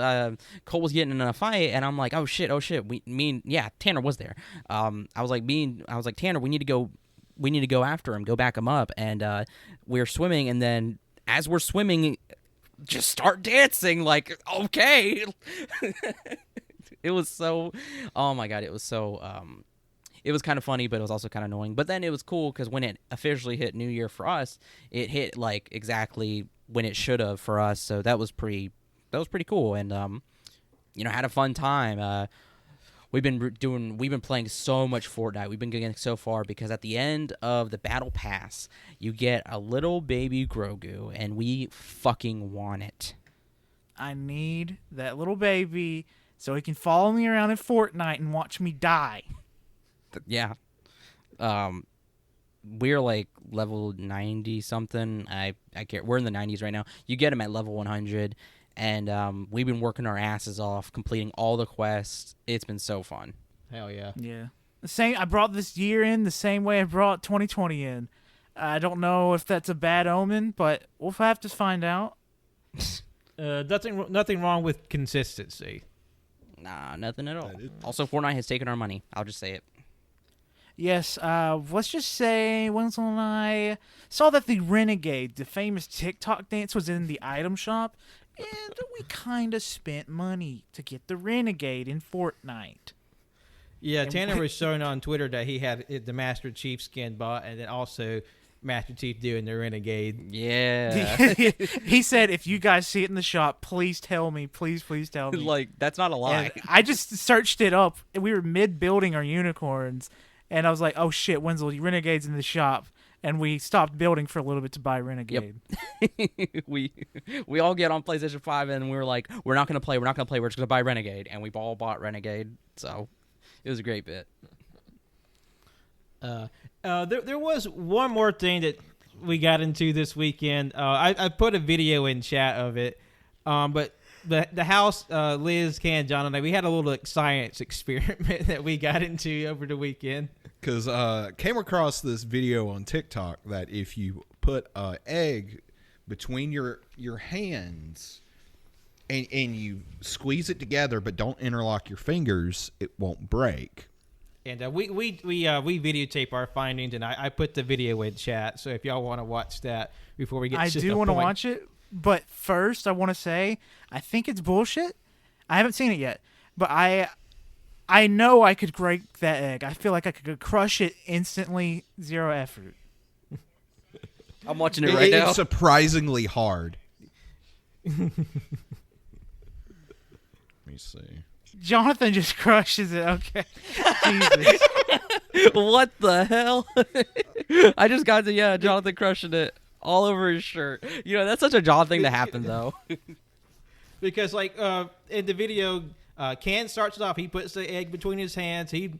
Cole was getting in a fight, and I'm like, oh shit. Tanner was there. I was like, Tanner, we need to go we need to go after him, go back him up. And we're swimming, and then as we're swimming, just start dancing. Like, okay. It was so, oh my God, it was so, it was kind of funny, but it was also kind of annoying. But then it was cool because when it officially hit New Year for us, it hit like exactly when it should have for us. So that was pretty cool. And, had a fun time. We've been playing so much Fortnite. We've been getting so far because at the end of the battle pass, you get a little baby Grogu, and we fucking want it. I need that little baby so he can follow me around in Fortnite and watch me die. Yeah. We're like level 90 something. I can't. We're in the 90s right now. You get him at level 100. And we've been working our asses off, completing all the quests. It's been so fun. Hell yeah. Yeah. The same. I brought this year in the same way I brought 2020 in. I don't know if that's a bad omen, but we'll have to find out. Nothing wrong with consistency. Nah, nothing at all. Also, Fortnite has taken our money. I'll just say it. Yes, let's just say Wenzel and I saw that the Renegade, the famous TikTok dance, was in the item shop, and we kind of spent money to get the Renegade in Fortnite. Yeah, Tanner was showing on Twitter that he had the Master Chief skin bought, and then also Master Chief doing the Renegade. Yeah. He said, if you guys see it in the shop, please tell me. Please tell me. Like, that's not a lie. And I just searched it up, and we were mid-building our unicorns, and I was like, oh shit, Wenzel, Renegade's in the shop. And we stopped building for a little bit to buy Renegade. Yep. we all get on PlayStation 5, and we were like, we're not going to play. We're just going to buy Renegade. And we've all bought Renegade. So it was a great bit. There was one more thing that we got into this weekend. I put a video in chat of it. But the house, Liz, Ken, John, and I, we had a little science experiment that we got into over the weekend. Because came across this video on TikTok that if you put an egg between your hands and you squeeze it together but don't interlock your fingers, it won't break. And we videotape our findings, and I put the video in chat. So if y'all want to watch that before we get to the point. I do want to watch it, but first I want to say I think it's bullshit. I haven't seen it yet, but I know I could break that egg. I feel like I could crush it instantly, zero effort. I'm watching it right now. It's surprisingly hard. Let me see. Jonathan just crushes it. Okay. Jesus. What the hell? I just got to, Jonathan crushing it all over his shirt. That's such a John thing to happen, though. Because, like, in the video, Ken starts it off. He puts the egg between his hands. He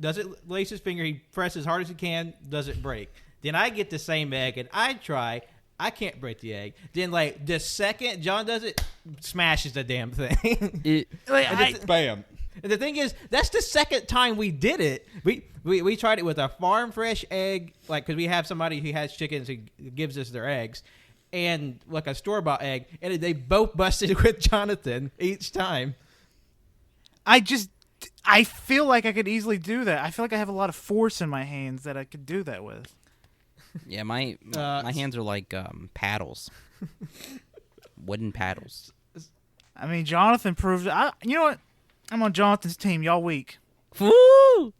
doesn't lace his finger. He presses as hard as he can. Doesn't break. Then I get the same egg, and I try. I can't break the egg. Then, like, the second John does it, smashes the damn thing. Bam. And the thing is, that's the second time we did it. We tried it with a farm fresh egg, like, because we have somebody who has chickens who gives us their eggs, and like a store bought egg, and they both busted with Jonathan each time. I feel like I could easily do that. I feel like I have a lot of force in my hands that I could do that with. Yeah, my hands are like paddles, wooden paddles. I mean, Jonathan proved it. You know what? I'm on Jonathan's team. Y'all weak. Woo!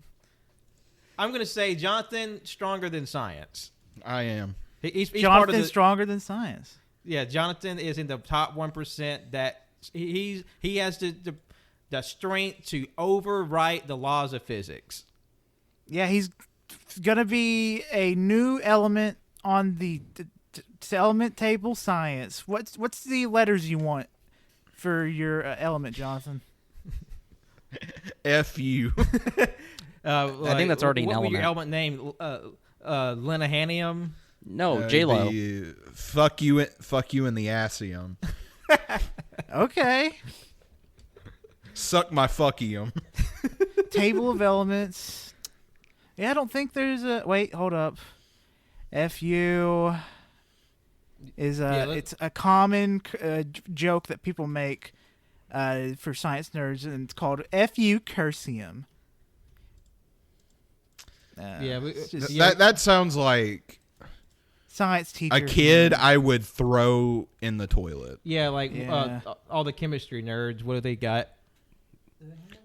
I'm gonna say Jonathan stronger than science. I am. He's Jonathan's part of the, stronger than science. Yeah, Jonathan is in the top 1%. That he has the strength to overwrite the laws of physics. Yeah, he's gonna be a new element on the element table science. What's the letters you want for your element, Jonathan? F you. I think that's already an what element. What your element name? Lenahanium? No, J-Lo. Fuck you in the assium. Okay. Suck my fuckium. Table of elements. Yeah, I don't think there's a... Wait, hold up. FU is it's a common joke that people make for science nerds, and it's called FU Cursium. It's just That sounds like science teacher. a kid I would throw in the toilet. Yeah, like Yeah. all the chemistry nerds. What do they got?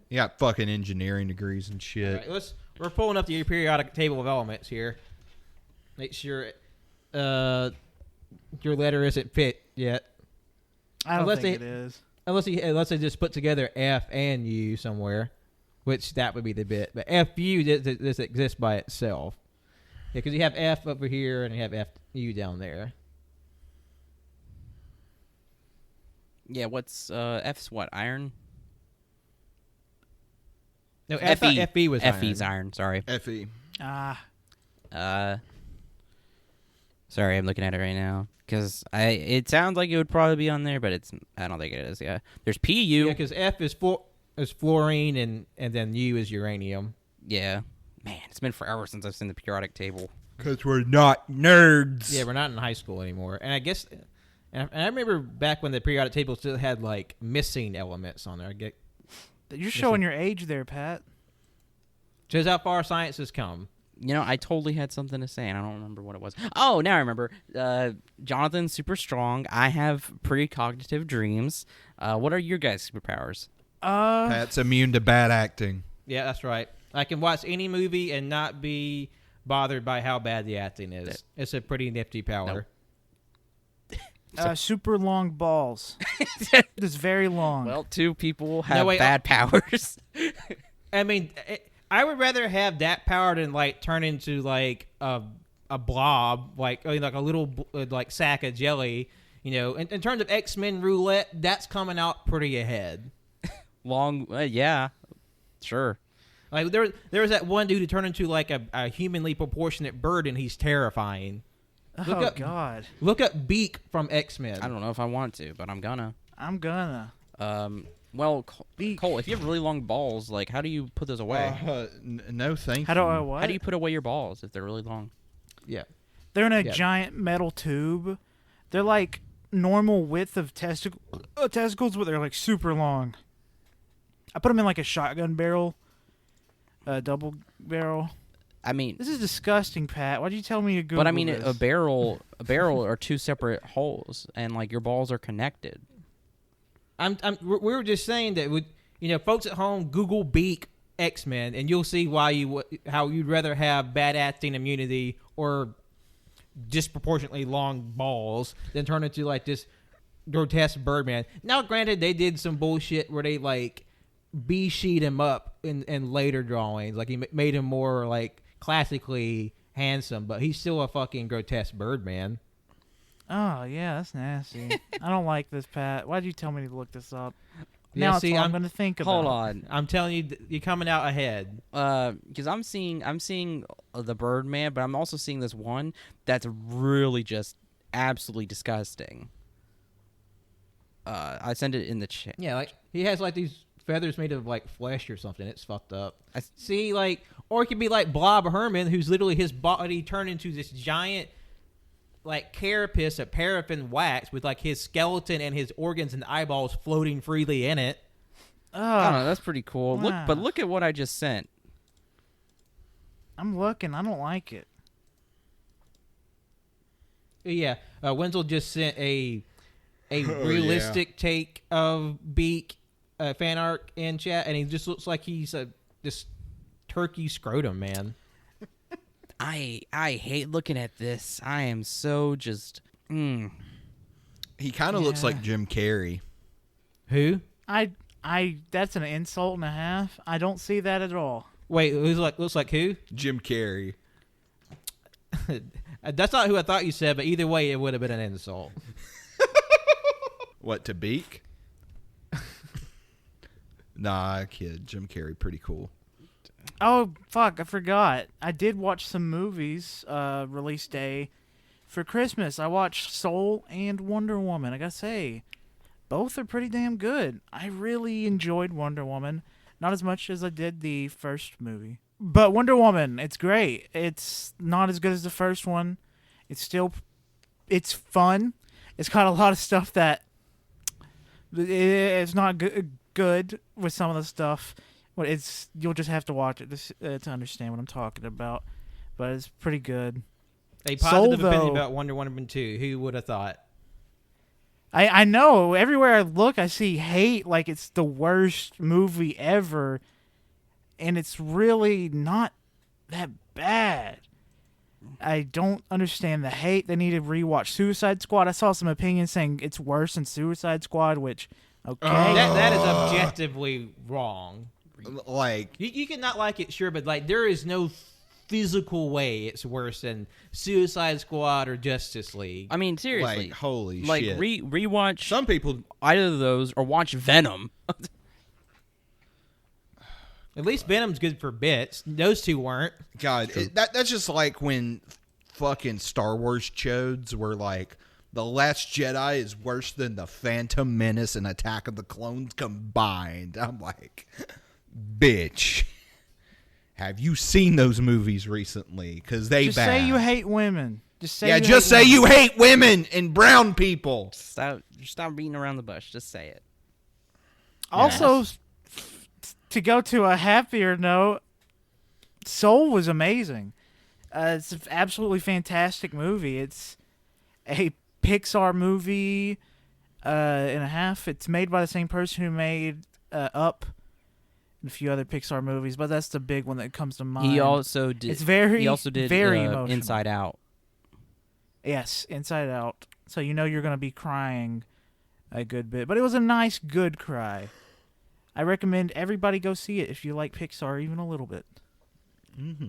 You got fucking engineering degrees and shit. All right, we're pulling up the periodic table of elements here. Make sure your letter isn't fit yet. I don't Unless think they- it is. Unless they just put together F and U somewhere, which that would be the bit. But FU does exist by itself. Yeah, because you have F over here and you have FU down there. Yeah, what's F's what? Iron? No, FE. FE was FE's iron. iron, sorry. Fe. Sorry, I'm looking at it right now. Because it sounds like it would probably be on there, but I don't think it is, yeah. There's PU. Yeah, because F is fluorine and then U is uranium. Yeah. Man, it's been forever since I've seen the periodic table. Because we're not nerds. Yeah, we're not in high school anymore. And I guess, and I remember back when the periodic table still had like missing elements on there. I get You're showing your age there, Pat. shows how far science has come. You know, I totally had something to say, and I don't remember what it was. Oh, now I remember. Jonathan's super strong. I have precognitive dreams. What are your guys' superpowers? Pat's immune to bad acting. Yeah, that's right. I can watch any movie and not be bothered by how bad the acting is. It's a pretty nifty power. Super long balls. It's very long. Well, two people have wait, bad powers. I mean, I would rather have that power than like turn into like a blob, like a little like sack of jelly. You know, in terms of X-Men roulette, that's coming out pretty ahead. Long, yeah, sure. Like there was that one dude who turned into like a humanly proportionate bird, and he's terrifying. oh, God. Look up Beak from X-Men. I don't know if I want to, but I'm gonna. I'm gonna. Well, Beak. Cole, if you have really long balls, like, how do you put those away? No, thank How you. do I what? How do you put away your balls if they're really long? Yeah. They're in a Yeah. giant metal tube. They're like normal width of testicles, but they're like super long. I put them in like a shotgun barrel, a double barrel. I mean, This is disgusting, Pat. Why'd you tell me to Google but I mean, this? a barrel are two separate holes, and like your balls are connected. We were just saying that folks at home Google Beak X-Men and you'll see how you'd rather have bad acting immunity or disproportionately long balls than turn into like this grotesque Birdman. Now, granted, they did some bullshit where they like B-sheet him up in later drawings, like he made him more like classically handsome, but he's still a fucking grotesque Birdman. Oh, yeah, that's nasty. I don't like this, Pat. Why'd you tell me to look this up? Yeah, Now see, it's all I'm I'm- going to think about. Hold on, I'm telling you, you're coming out ahead. because I'm seeing the Birdman, but I'm also seeing this one that's really just absolutely disgusting. I send it in the chat. Yeah, like he has like these feathers made of like flesh or something. It's fucked up. I- See, like, or it could be like Blob Herman, who's literally his body turned into this giant, like, carapace of paraffin wax with like his skeleton and his organs and eyeballs floating freely in it. I don't know. Oh, That's pretty cool. Wow. Look at what I just sent. I'm looking. I don't like it. Yeah, Wenzel just sent a Oh, realistic take of Beak fan art in chat, and he just looks like he's this turkey scrotum man. I hate looking at this. I am so just. He kind of looks Yeah. like Jim Carrey. Who? That's an insult and a half. I don't see that at all. Wait, looks like who? Jim Carrey. That's not who I thought you said, but either way, it would have been an insult. What, to Beak? Nah, kid. Jim Carrey, pretty cool. Oh, fuck, I forgot. I did watch some movies, release day. For Christmas, I watched Soul and Wonder Woman. I gotta say, both are pretty damn good. I really enjoyed Wonder Woman. Not as much as I did the first movie. But Wonder Woman, it's great. It's not as good as the first one. It's fun. It's got a lot of stuff that it's not good with some of the stuff. Well, you'll just have to watch it to understand what I'm talking about. But it's pretty good. A Soul, positive opinion though- about Wonder Woman 2. Who would have thought? I know. Everywhere I look, I see hate like it's the worst movie ever. And it's really not that bad. I don't understand the hate. They need to rewatch Suicide Squad. I saw some opinions saying it's worse than Suicide Squad, which, okay. That is objectively wrong. Like, You can not like it, sure, but like there is no physical way it's worse than Suicide Squad or Justice League. I mean, seriously. like holy Like, shit. rewatch Some people, either of those or watch Venom. At least Venom's good for bits. Those two weren't. God, that's just like when fucking Star Wars chodes were like, The Last Jedi is worse than The Phantom Menace and Attack of the Clones combined. I'm like, bitch, have you seen those movies recently? Because they Just bad. say you hate women. Just say you just hate say women. you hate women and brown people. Stop beating around the bush. Just say it. Also, to go to a happier note, Soul was amazing. It's an absolutely fantastic movie. It's a Pixar movie and a half. It's made by the same person who made Up and a few other Pixar movies, but that's the big one that comes to mind. He also did. It's very, He also did very emotional. Inside Out. Yes, Inside Out. So you know you're going to be crying a good bit. But it was a nice, good cry. I recommend everybody go see it if you like Pixar even a little bit.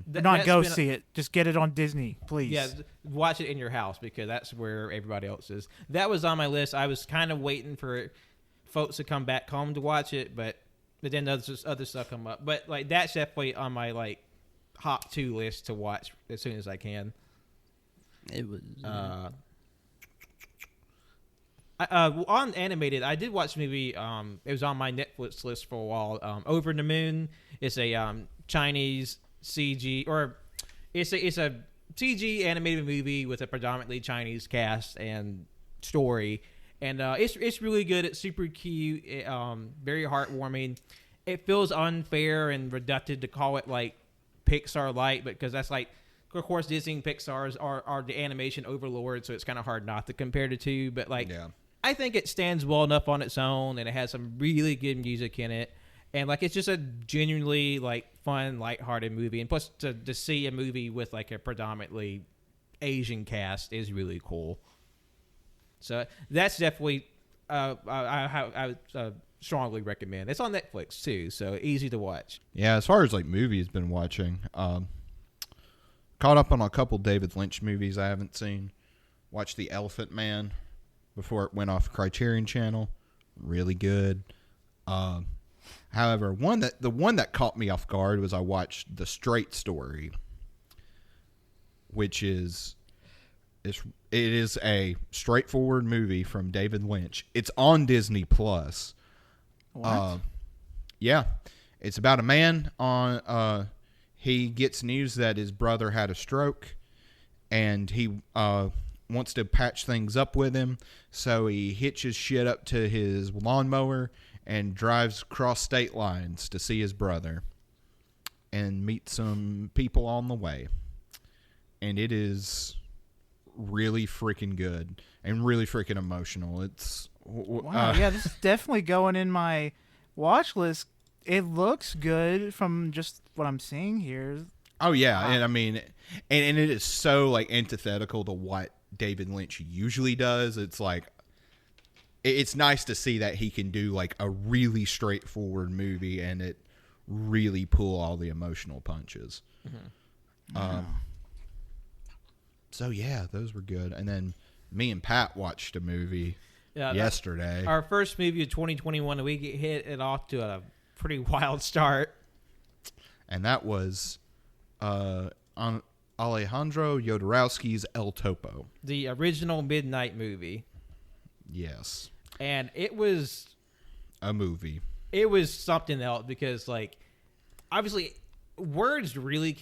Not go see it. Just get it on Disney, please. Yeah, watch it in your house because that's where everybody else is. That was on my list. I was kind of waiting for folks to come back home to watch it, but then other stuff come up. But like that's definitely on my like hop to list to watch as soon as I can. It was. On animated, I did watch a movie. It was on my Netflix list for a while. Over the Moon. It's a Chinese CG, or it's a CG animated movie with a predominantly Chinese cast and story, and it's really good. It's super cute. Very heartwarming. It feels unfair and reductive to call it like Pixar light, because that's like, of course, Disney and Pixar are the animation overlords, so it's kind of hard not to compare the two. But like, Yeah. I think it stands well enough on its own, and it has some really good music in it, and like it's just a genuinely like fun, lighthearted movie. And plus, to see a movie with like a predominantly Asian cast is really cool. So that's definitely I would strongly recommend. It's on Netflix too, so easy to watch. Yeah, as far as like movies been watching, caught up on a couple David Lynch movies I haven't seen. Watched The Elephant Man before it went off Criterion Channel. Really good. However, the one that caught me off guard was I watched The Straight Story, which is it is a straightforward movie from David Lynch. It's on Disney Plus. What? Yeah, it's about a man on. He gets news that his brother had a stroke, and he wants to patch things up with him. So he hitches shit up to his lawnmower and drives across state lines to see his brother and meet some people on the way. And it is really freaking good and really freaking emotional. It's Wow, yeah, this is definitely going in my watch list. It looks good from just what I'm seeing here. Oh yeah, and I mean, and it is so like antithetical to what David Lynch usually does. It's like, it's nice to see that he can do like a really straightforward movie and it really pull all the emotional punches. So yeah, those were good. And then me and Pat watched a movie yesterday. Our first movie of 2021, and we hit it off to a pretty wild start. And that was on Alejandro Jodorowsky's El Topo. The original Midnight movie. Yes. And it was A movie. It was something else because, like, obviously, words really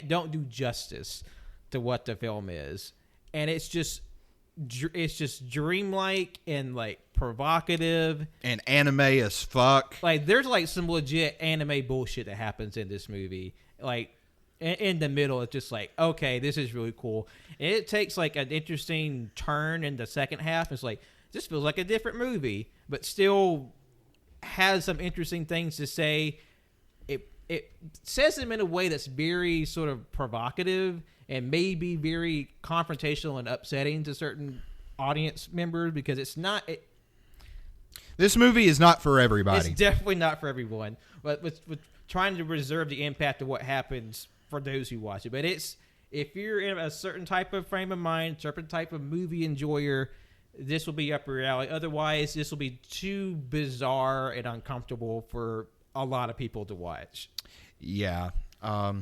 don't do justice to what the film is. And it's just it's just dreamlike and like provocative and anime as fuck. Like there's like some legit anime bullshit that happens in this movie. Like in the middle, it's just like, okay, this is really cool. And it takes like an interesting turn in the second half. It's like this feels like a different movie, but still has some interesting things to say. It says them in a way that's very sort of provocative and maybe very confrontational and upsetting to certain audience members because it's not. This movie is not for everybody. It's definitely not for everyone. But with trying to reserve the impact of what happens for those who watch it. But it's if you're in a certain type of frame of mind, certain type of movie enjoyer, this will be up your alley. Otherwise, this will be too bizarre and uncomfortable for a lot of people to watch. Yeah. I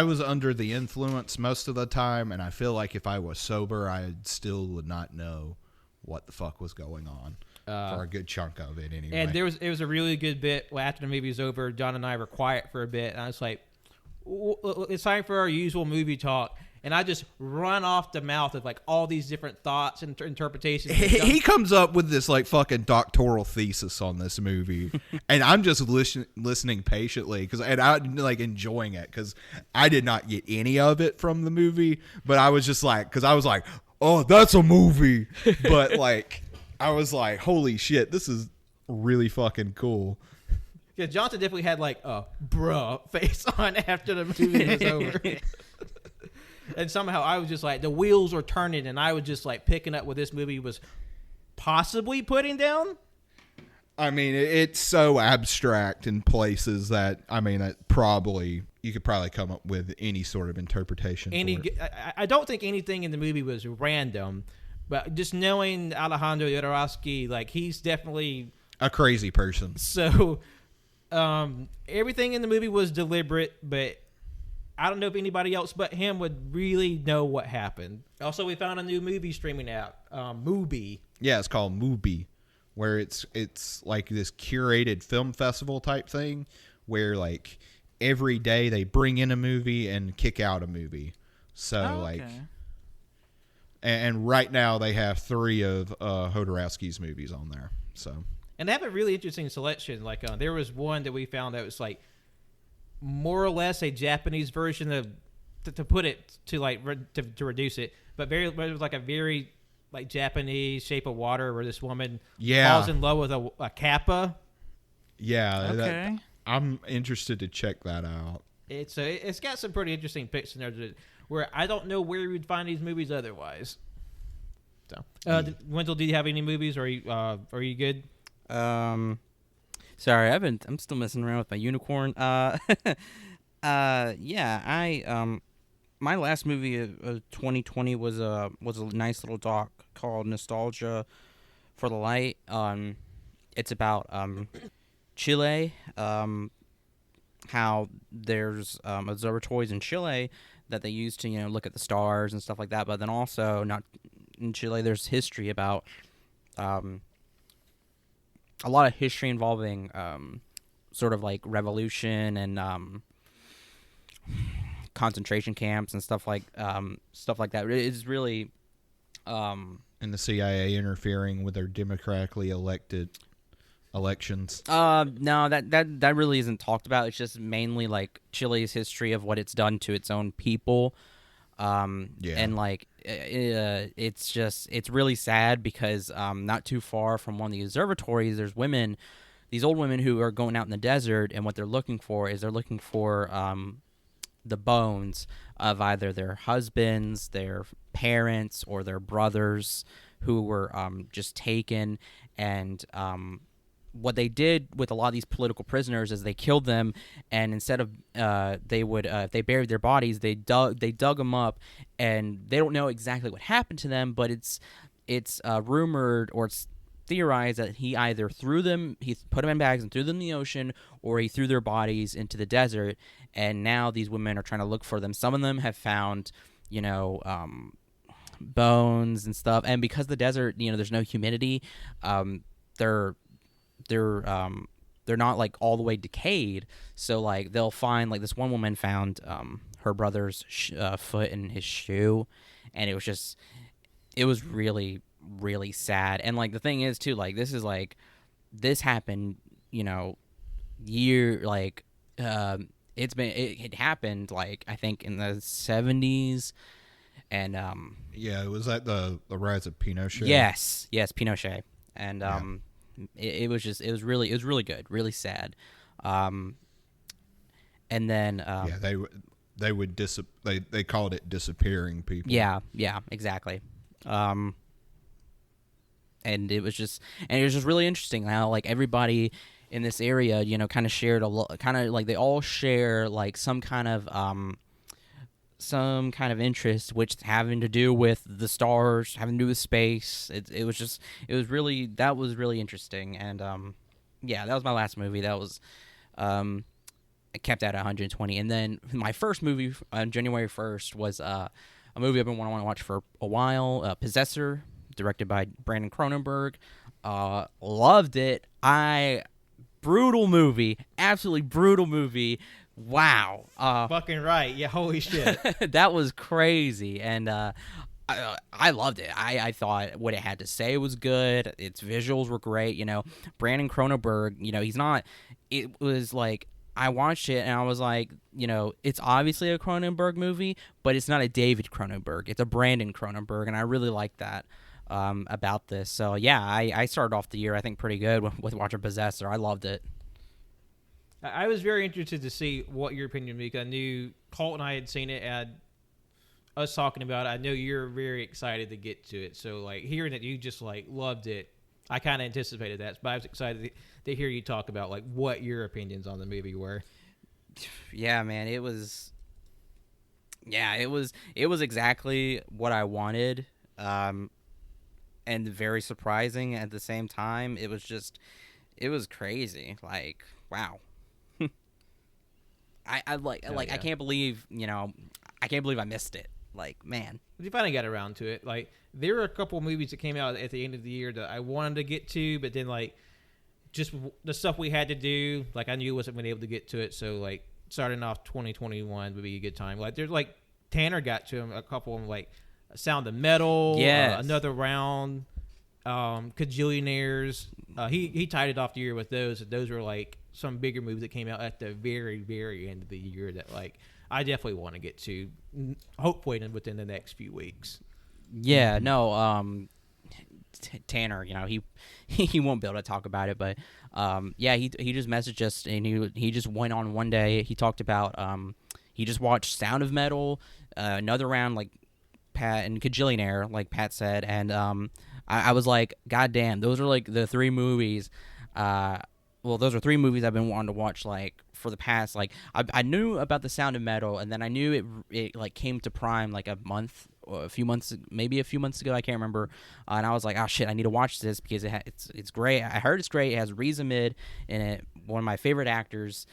was under the influence most of the time, and I feel like if I was sober, I still would not know what the fuck was going on for a good chunk of it anyway. And it was a really good bit after the movie was over. John and I were quiet for a bit, and I was like, it's time for our usual movie talk. And I just run off the mouth of like all these different thoughts and interpretations. He comes up with this like fucking doctoral thesis on this movie, and I'm just listening patiently and I'm like enjoying it because I did not get any of it from the movie, but I was just like, because I was like, oh, that's a movie, but like I was like, holy shit, this is really fucking cool. Yeah, Johnson definitely had like a bruh face on after the movie was over. And somehow I was just like, the wheels were turning, and I was just like picking up what this movie was possibly putting down. I mean, it's so abstract in places that, I mean, that probably, you could probably come up with any sort of interpretation for it. I don't think anything in the movie was random, but just knowing Alejandro Jodorowsky, like, he's definitely a crazy person. So, everything in the movie was deliberate, but I don't know if anybody else but him would really know what happened. Also, we found a new movie streaming app, Mubi. Yeah, it's called Mubi, where it's like this curated film festival type thing, where like every day they bring in a movie and kick out a movie. So like, and right now they have 3 of Jodorowsky's movies on there. So, and they have a really interesting selection. Like there was one that we found that was like more or less a Japanese version of to put it to like to reduce it, but it was like a very like Japanese Shape of Water where this woman falls in love with a kappa. Yeah, okay. I'm interested to check that out. It's got some pretty interesting pics in there where I don't know where you would find these movies otherwise. So, Wendell, do you have any movies? Or are you good? Sorry, I'm still messing around with my unicorn. My last movie of 2020 was a nice little doc called Nostalgia for the Light. It's about Chile, how there's observatories in Chile that they use to look at the stars and stuff like that. But then also not in Chile, there's history about a lot of history involving sort of like revolution and concentration camps and stuff like that. It's really and the CIA interfering with their democratically elected elections. No, that really isn't talked about. It's just mainly like Chile's history of what it's done to its own people. And like it's really sad because not too far from one of the observatories there's these old women who are going out in the desert, and what they're looking for the bones of either their husbands, their parents, or their brothers who were just taken. And what they did with a lot of these political prisoners is they killed them, and instead of if they buried their bodies, they dug them up, and they don't know exactly what happened to them, but it's rumored, or it's theorized, that he either he put them in bags and threw them in the ocean, or he threw their bodies into the desert. And now these women are trying to look for them. Some of them have found bones and stuff, and because the desert, there's no humidity, they're not like all the way decayed. So like they'll find, like, this one woman found her brother's foot in his shoe, and it was just it was really, really sad. And like the thing is too, like this happened, year like it happened like I think in the 70s, and Yeah, it was at the rise of Pinochet. yes, Pinochet, and it was really good, really sad. And then they would they called it disappearing people. yeah, exactly. And it was just really interesting how like everybody in this area, kind of shared kind of like they all share like some kind of interest, which having to do with the stars, having to do with space. That was really interesting. And that was my last movie. That was I kept at 120. And then my first movie on January 1st was a movie I've been wanting to watch for a while, Possessor, directed by Brandon Cronenberg. Loved it. Brutal movie, absolutely brutal movie. Wow. Fucking right. Yeah, holy shit. That was crazy. And I loved it. I thought what it had to say was good. Its visuals were great. Brandon Cronenberg, it was like, I watched it and I was like, it's obviously a Cronenberg movie, but it's not a David Cronenberg. It's a Brandon Cronenberg, and I really like that about this. So, yeah, I started off the year, I think, pretty good with watching Possessor. I loved it. I was very interested to see what your opinion would be, because I knew Colt and I had seen it, and us talking about it, I know you're very excited to get to it. So, like, hearing that you just, like, loved it, I kind of anticipated that, but I was excited to hear you talk about like what your opinions on the movie were. Yeah, man, it was exactly what I wanted, and very surprising at the same time. It was crazy. Like, wow. I can't believe I missed it. Like, man. You finally got around to it. Like, there were a couple movies that came out at the end of the year that I wanted to get to, but then, like, just the stuff we had to do, like, I knew I wasn't going to be able to get to it. So, like, starting off 2021 would be a good time. Like, there's, like, Tanner got to them, a couple of them, like, Sound of Metal, yes. Another Round, Kajillionaires. He tied it off the year with those. Those were, like, some bigger movies that came out at the very, very end of the year that, like, I definitely want to get to, hopefully within the next few weeks. Yeah, no, Tanner, he won't be able to talk about it, but he just messaged us, and he just went on one day. He talked about he just watched Sound of Metal, Another Round, like Pat, and Kajillionaire, like Pat said, and I was like, God damn, those are like the three movies. Those are three movies I've been wanting to watch, like, for the past, like, I knew about the Sound of Metal, and then I knew it like, came to Prime, like, maybe a few months ago, I can't remember, and I was like, oh, shit, I need to watch this, because it's great. I heard it's great. It has Riz Ahmed in it, one of my favorite actors.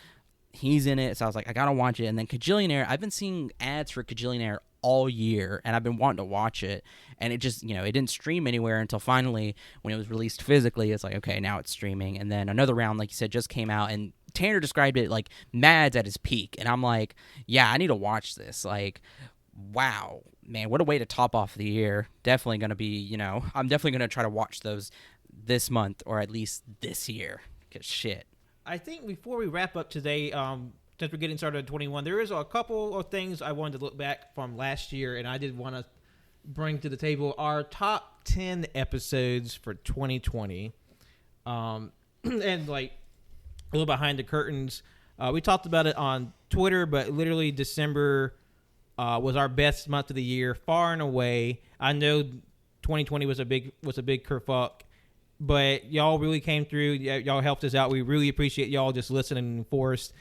He's in it, so I was like, I gotta watch it. And then Kajillionaire, I've been seeing ads for Kajillionaire all year, and I've been wanting to watch it, and it just, it didn't stream anywhere until finally when it was released physically. It's like, okay, now it's streaming. And then Another Round, like you said, just came out, and Tanner described it like Mads at his peak, and I'm like, yeah, I need to watch this. Like, wow, man, what a way to top off the year. Definitely gonna be, I'm definitely gonna try to watch those this month, or at least this year, because shit. I think before we wrap up today, since we're getting started at 21, there is a couple of things I wanted to look back from last year, and I did want to bring to the table our top 10 episodes for 2020. And, like, a little behind the curtains, we talked about it on Twitter, but literally December was our best month of the year, far and away. I know 2020 was a big kerfuck, but y'all really came through. Y'all helped us out. We really appreciate y'all just listening for us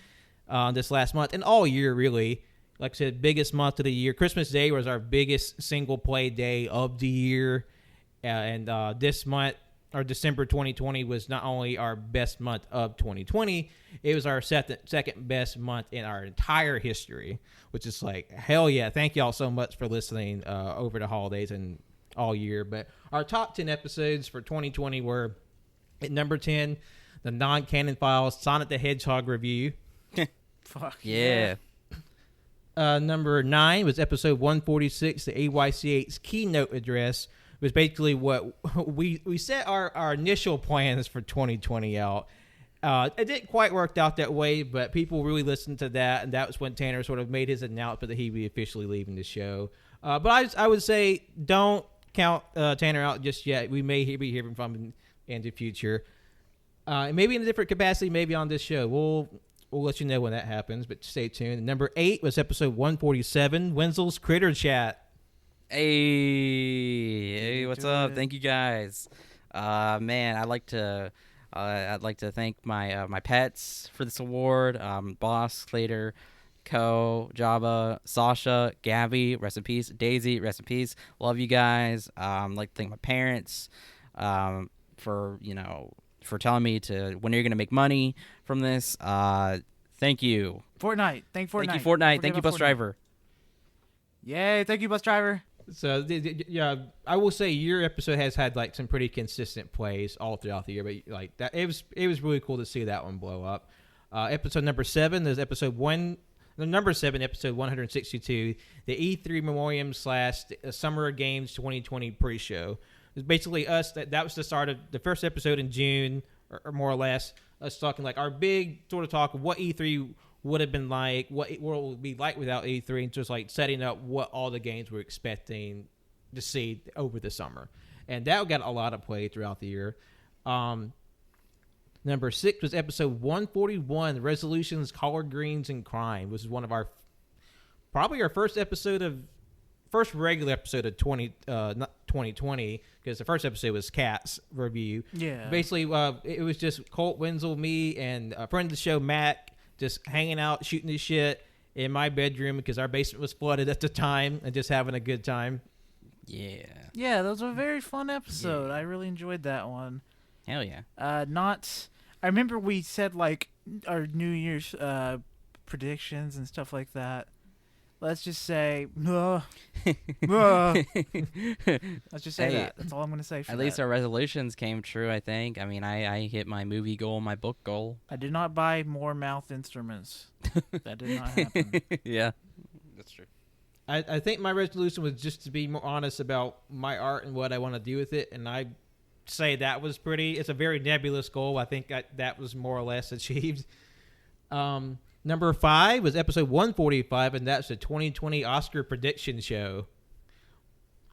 this last month and all year, really. Like I said, biggest month of the year. Christmas Day was our biggest single play day of the year. And this month, or December 2020, was not only our best month of 2020, it was our second best month in our entire history, which is like, hell yeah. Thank y'all so much for listening over the holidays and all year. But our top 10 episodes for 2020 were at number 10, the Non-Canon Files Sonic the Hedgehog review. Fuck yeah. Number 9 was episode 146, the AYCH keynote address was basically what we set our initial plans for 2020 out. It didn't quite work out that way, but people really listened to that, and that was when Tanner sort of made his announcement that he'd be officially leaving the show. But I would say don't count Tanner out just yet. We may be hearing from him in the future. Maybe in a different capacity, maybe on this show. We'll let you know when that happens, but stay tuned. And number 8 was episode 147, Wenzel's Critter Chat. Hey, what's up? Thank you guys. Man, I'd like to thank my pets for this award. Boss, Slater, Co, Java, Sasha, Gabby, rest in peace. Daisy, rest in peace. Love you guys. I'd like to thank my parents for telling me when you're gonna make money from this. Thank you. Fortnite. Thank Fortnite. Thank you, Fortnite. Thank you, Bus Driver. Yay! Thank you, Bus Driver. So yeah, I will say your episode has had like some pretty consistent plays all throughout the year, but like that it was really cool to see that one blow up. Episode number 7 is episode 162, the E3 Memoriam / Summer Games 2020 pre-show. It's basically us. That was the start of the first episode in June, or more or less. Us talking like our big sort of talk of what E3 would have been like, what it would be like without E3, and just like setting up what all the games we're expecting to see over the summer. And that got a lot of play throughout the year. Number 6 was episode 141, Resolutions, Collard Greens, and Crime, which is one of our first regular episode of 2020, because the first episode was Cats review. Yeah. Basically, it was just Colt, Wenzel, me, and a friend of the show, Matt, just hanging out, shooting the shit in my bedroom because our basement was flooded at the time, and just having a good time. Yeah. Yeah, that was a very fun episode. I really enjoyed that one. Hell yeah. I remember we said like our New Year's predictions and stuff like that. Let's just say, let's just say that. That's all I'm going to say for At that. least our resolutions came true, I think. I mean, I hit my movie goal, my book goal. I did not buy more mouth instruments. That did not happen. Yeah, that's true. I think my resolution was just to be more honest about my art and what I want to do with it, and I say that was it's a very nebulous goal. I think that was more or less achieved. Number 5 was episode 145, and that's the 2020 Oscar prediction show.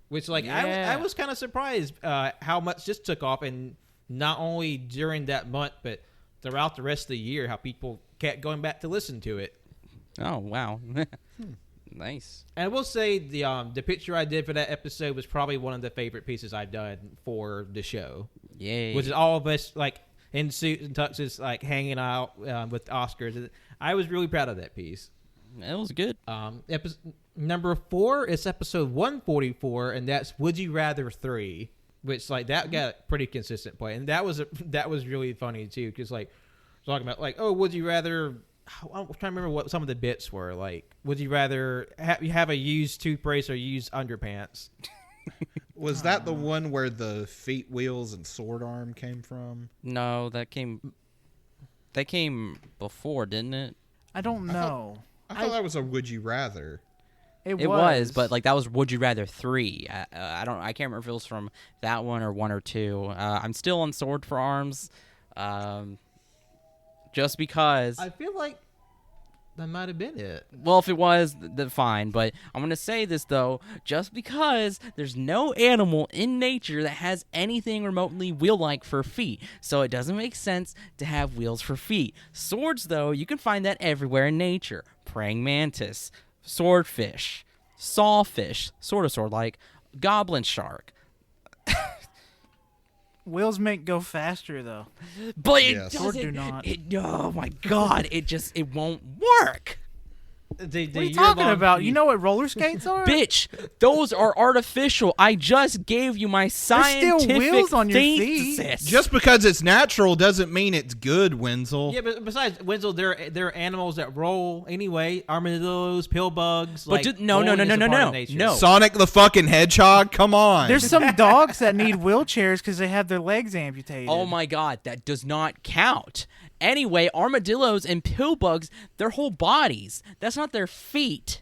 Which, like, I was kind of surprised how much this took off, and not only during that month, but throughout the rest of the year, how people kept going back to listen to it. Oh, wow. Nice. And I will say the picture I did for that episode was probably one of the favorite pieces I've done for the show. Yay. Which is all of us, like, in suits and tuxes, like, hanging out with Oscars. I was really proud of that piece. It was good. Number 4 is episode 144, and that's Would You Rather 3, which, like, that got pretty consistent play. And that was really funny, too, because, like, talking about, like, oh, would you rather... I'm trying to remember what some of the bits were. Like, would you rather have a used toothbrush or used underpants? Was that the one where the feet, wheels, and sword arm came from? No, that came before, didn't it? I don't know. I thought that was a Would You Rather. It was, but like that was Would You Rather 3. I can't remember if it was from that one or 1 or 2. I'm still on sword for arms. Just because. I feel like that might have been it. Well, if it was, then fine. But I'm going to say this, though. Just because there's no animal in nature that has anything remotely wheel-like for feet. So it doesn't make sense to have wheels for feet. Swords, though, you can find that everywhere in nature. Praying mantis, swordfish, sawfish, sort of sword-like, goblin shark. Wheels make go faster though, but it Yes. Sword doesn't. do not. Oh my god! It won't work. What are you talking about? You know what roller skates are? Bitch, those are artificial. I just gave you my scientific still wheels on your feet. thesis. Just because it's natural doesn't mean it's good, Wenzel. Yeah, but besides Wenzel, there are animals that roll anyway. Armadillos, pill bugs. But Like, no. rolling is a part of nature. No. Sonic the fucking Hedgehog, come on. There's some dogs that need wheelchairs because they have their legs amputated. Oh my god, that does not count. Anyway, armadillos and pill bugs, their whole bodies. That's not their feet.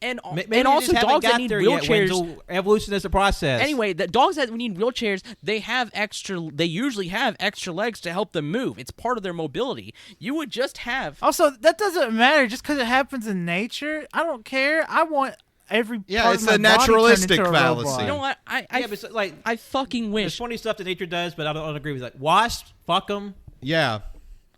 And Maybe and we also just haven't dogs that got need there yet, wheelchairs. Wenzel. Evolution is a process. Anyway, the dogs that need wheelchairs, they usually have extra legs to help them move. It's part of their mobility. You would just have Also, that doesn't matter just because it happens in nature. I don't care. I want every part it's of my a body turned naturalistic into a fallacy. robot. You know what? yeah, but it's like I fucking there's wish funny stuff that nature does, but I don't agree with that. Wasps, fuck them. Yeah.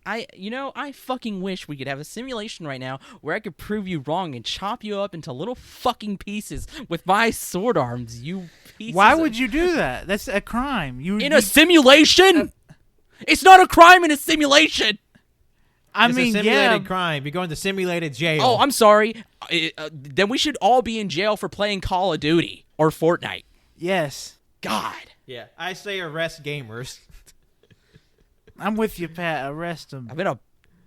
I fucking wish we could have a simulation right now where I could prove you wrong and chop you up into little fucking pieces with my sword arms, you pieces. Why would you do that? That's a crime. in a simulation? It's not a crime in a simulation. I It's mean, a yeah. simulated crime. You're going to simulated jail. Oh, I'm sorry. Then we should all be in jail for playing Call of Duty or Fortnite. Yes. God. Yeah, I say arrest gamers. I'm with you, Pat. Arrest him.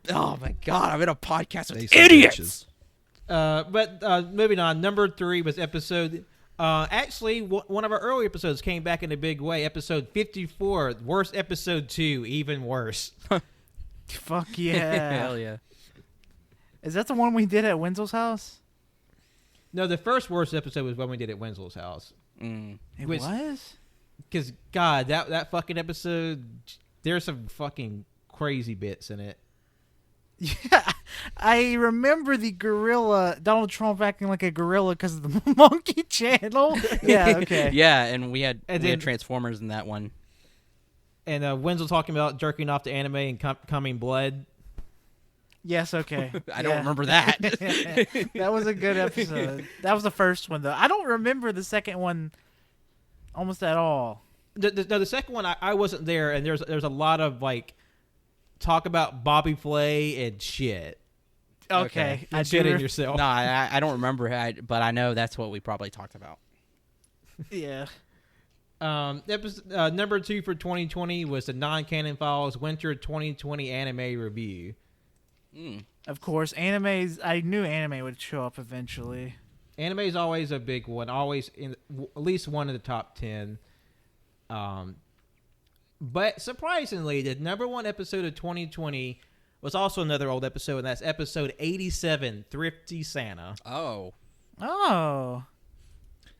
Oh my God, I'm in a podcast They with some idiots. bitches. But moving on, number 3 was episode. Actually, one of our early episodes came back in a big way. Episode 54, worst episode 2, even worse. Fuck yeah. Hell yeah. Is that the one we did at Wenzel's house? No, the first worst episode was when we did at Wenzel's house. Mm. It Which- was? Because God, that fucking episode, there's some fucking crazy bits in it. Yeah. I remember the gorilla, Donald Trump acting like a gorilla because of the Monkey Channel. Yeah, okay. Yeah, and we had And we had then- Transformers in that one. And Wenzel talking about jerking off to anime and coming blood. Yes, okay. I don't Yeah. remember that. That was a good episode. That was the first one, though. I don't remember the second one almost at all. The second one, I wasn't there, and there's a lot of like talk about Bobby Flay and shit. Okay. And shit in yourself. No, I don't remember, but I know that's what we probably talked about. Yeah. Number 2 for 2020 was the Non-Canon Files Winter 2020 Anime Review. Of course, animes. I knew anime would show up eventually. Anime is always a big one, always in at least one of the top 10. But surprisingly, the number 1 episode of 2020 was also another old episode, and that's episode 87, Thrifty Santa. Oh. Oh.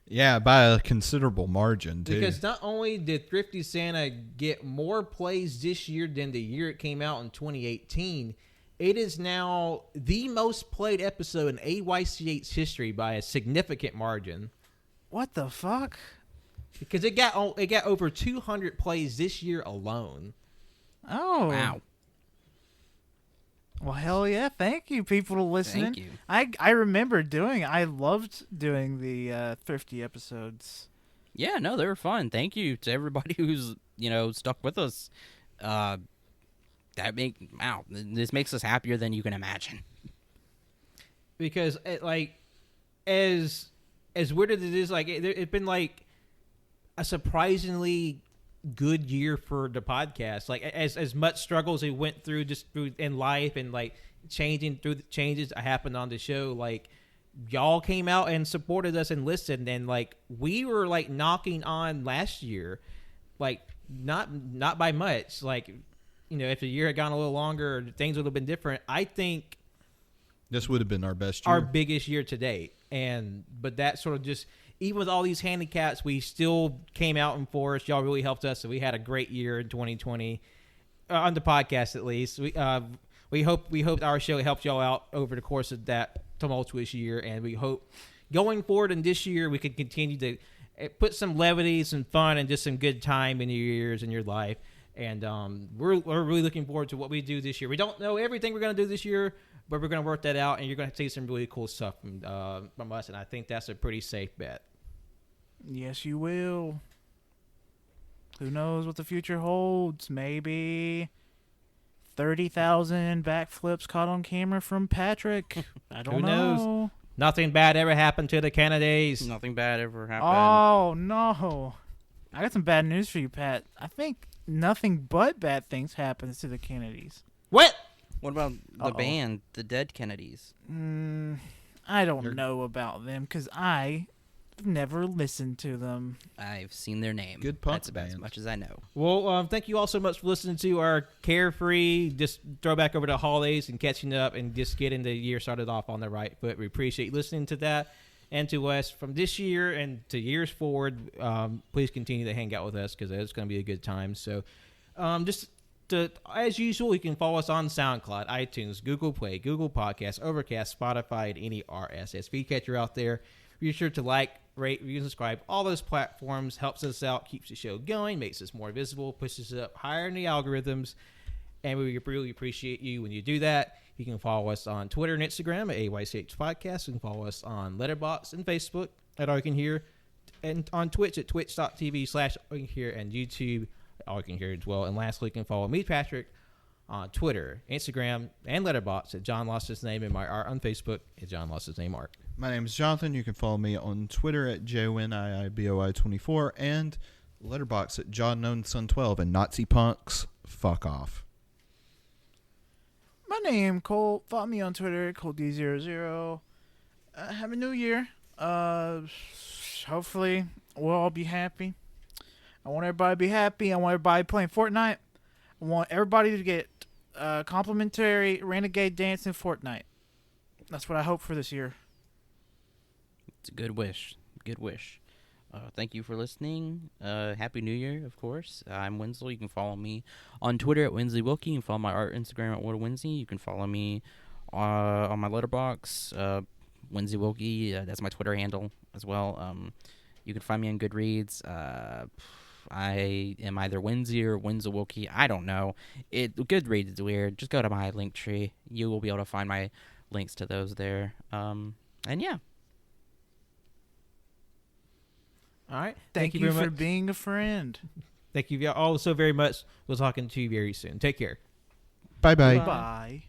Yeah, by a considerable margin, too. Because not only did Thrifty Santa get more plays this year than the year it came out in 2018, it is now the most played episode in AYCH history by a significant margin. What the fuck? Because it got over 200 plays this year alone. Oh. Wow. Well, hell yeah. Thank you, people listening. Thank you. I remember I loved doing the Thrifty episodes. Yeah, no, they were fun. Thank you to everybody who's, stuck with us. This makes us happier than you can imagine. Because as weird as it is, it's been like a surprisingly good year for the podcast. Like as much struggles we went through just through in life and like changing through the changes that happened on the show, like y'all came out and supported us and listened, and like we were like knocking on last year, like not by much. Like, if the year had gone a little longer, things would have been different. I think This would have been our best year. our biggest year to date. But that sort of just, even with all these handicaps, we still came out in force. Y'all really helped us, so we had a great year in 2020 on the podcast, at least. We hope our show helped y'all out over the course of that tumultuous year, and we hope going forward in this year we can continue to put some levity, some fun, and just some good time in your years and your life. And we're really looking forward to what we do this year. We don't know everything we're going to do this year, but we're going to work that out, and you're going to see some really cool stuff from us, and I think that's a pretty safe bet. Yes, you will. Who knows what the future holds? Maybe 30,000 backflips caught on camera from Patrick. I don't Who know. knows? Nothing bad ever happened to the Kennedys. Nothing bad ever happened. Oh, no. I got some bad news for you, Pat. I think nothing but bad things happens to the Kennedys. What? What about the Uh-oh. band, the Dead Kennedys? I don't know about them because I never listened to them. I've seen their name. Good punk That's about as band. much as I know. Well, thank you all so much for listening to our carefree, just throwback over the holidays and catching up and just getting the year started off on the right foot. We appreciate you listening to that and to us from this year and to years forward. Please continue to hang out with us because it's going to be a good time. So as usual, you can follow us on SoundCloud, iTunes, Google Play, Google Podcasts, Overcast, Spotify, and any RSS feed catcher out there. Be sure to like, rate, review, and subscribe. All those platforms helps us out, keeps the show going, makes us more visible, pushes us up higher in the algorithms, and we really appreciate you when you do that. You can follow us on Twitter and Instagram at AYCH Podcast. You can follow us on Letterboxd and Facebook at AllYouCanHear, and on Twitch at twitch.tv/AllYouCanHear, and YouTube at AllYouCanHear as well. And lastly, you can follow me, Patrick, on Twitter, Instagram, and Letterboxd at John Lost His Name, and my art on Facebook at John Lost His Name Art. My name is Jonathan. You can follow me on Twitter at JONIIBOI24 and Letterboxd at JohnKnownSon12. And Nazi punks, fuck off. My name Cole. Follow me on Twitter, ColeD00. Happy New Year. Hopefully we'll all be happy. I want everybody to be happy. I want everybody playing Fortnite. I want everybody to get complimentary Renegade dance in Fortnite. That's what I hope for this year. It's a good wish. Good wish. Thank you for listening. Happy New Year, of course. I'm Winslow. You can follow me on Twitter at Winsley Wilkie. You can follow my art Instagram at WhatAWinsley. You can follow me on my Letterboxd, Winsley Wilkie. That's my Twitter handle as well. You can find me on Goodreads. I am either Winsy or Winslow Wilkie. I don't know. Goodreads is weird. Just go to my link tree. You will be able to find my links to those there. And yeah. All right. Thank you very for much. being a friend. Thank you all so very much. We'll talking to you very soon. Take care. Bye-bye. Bye.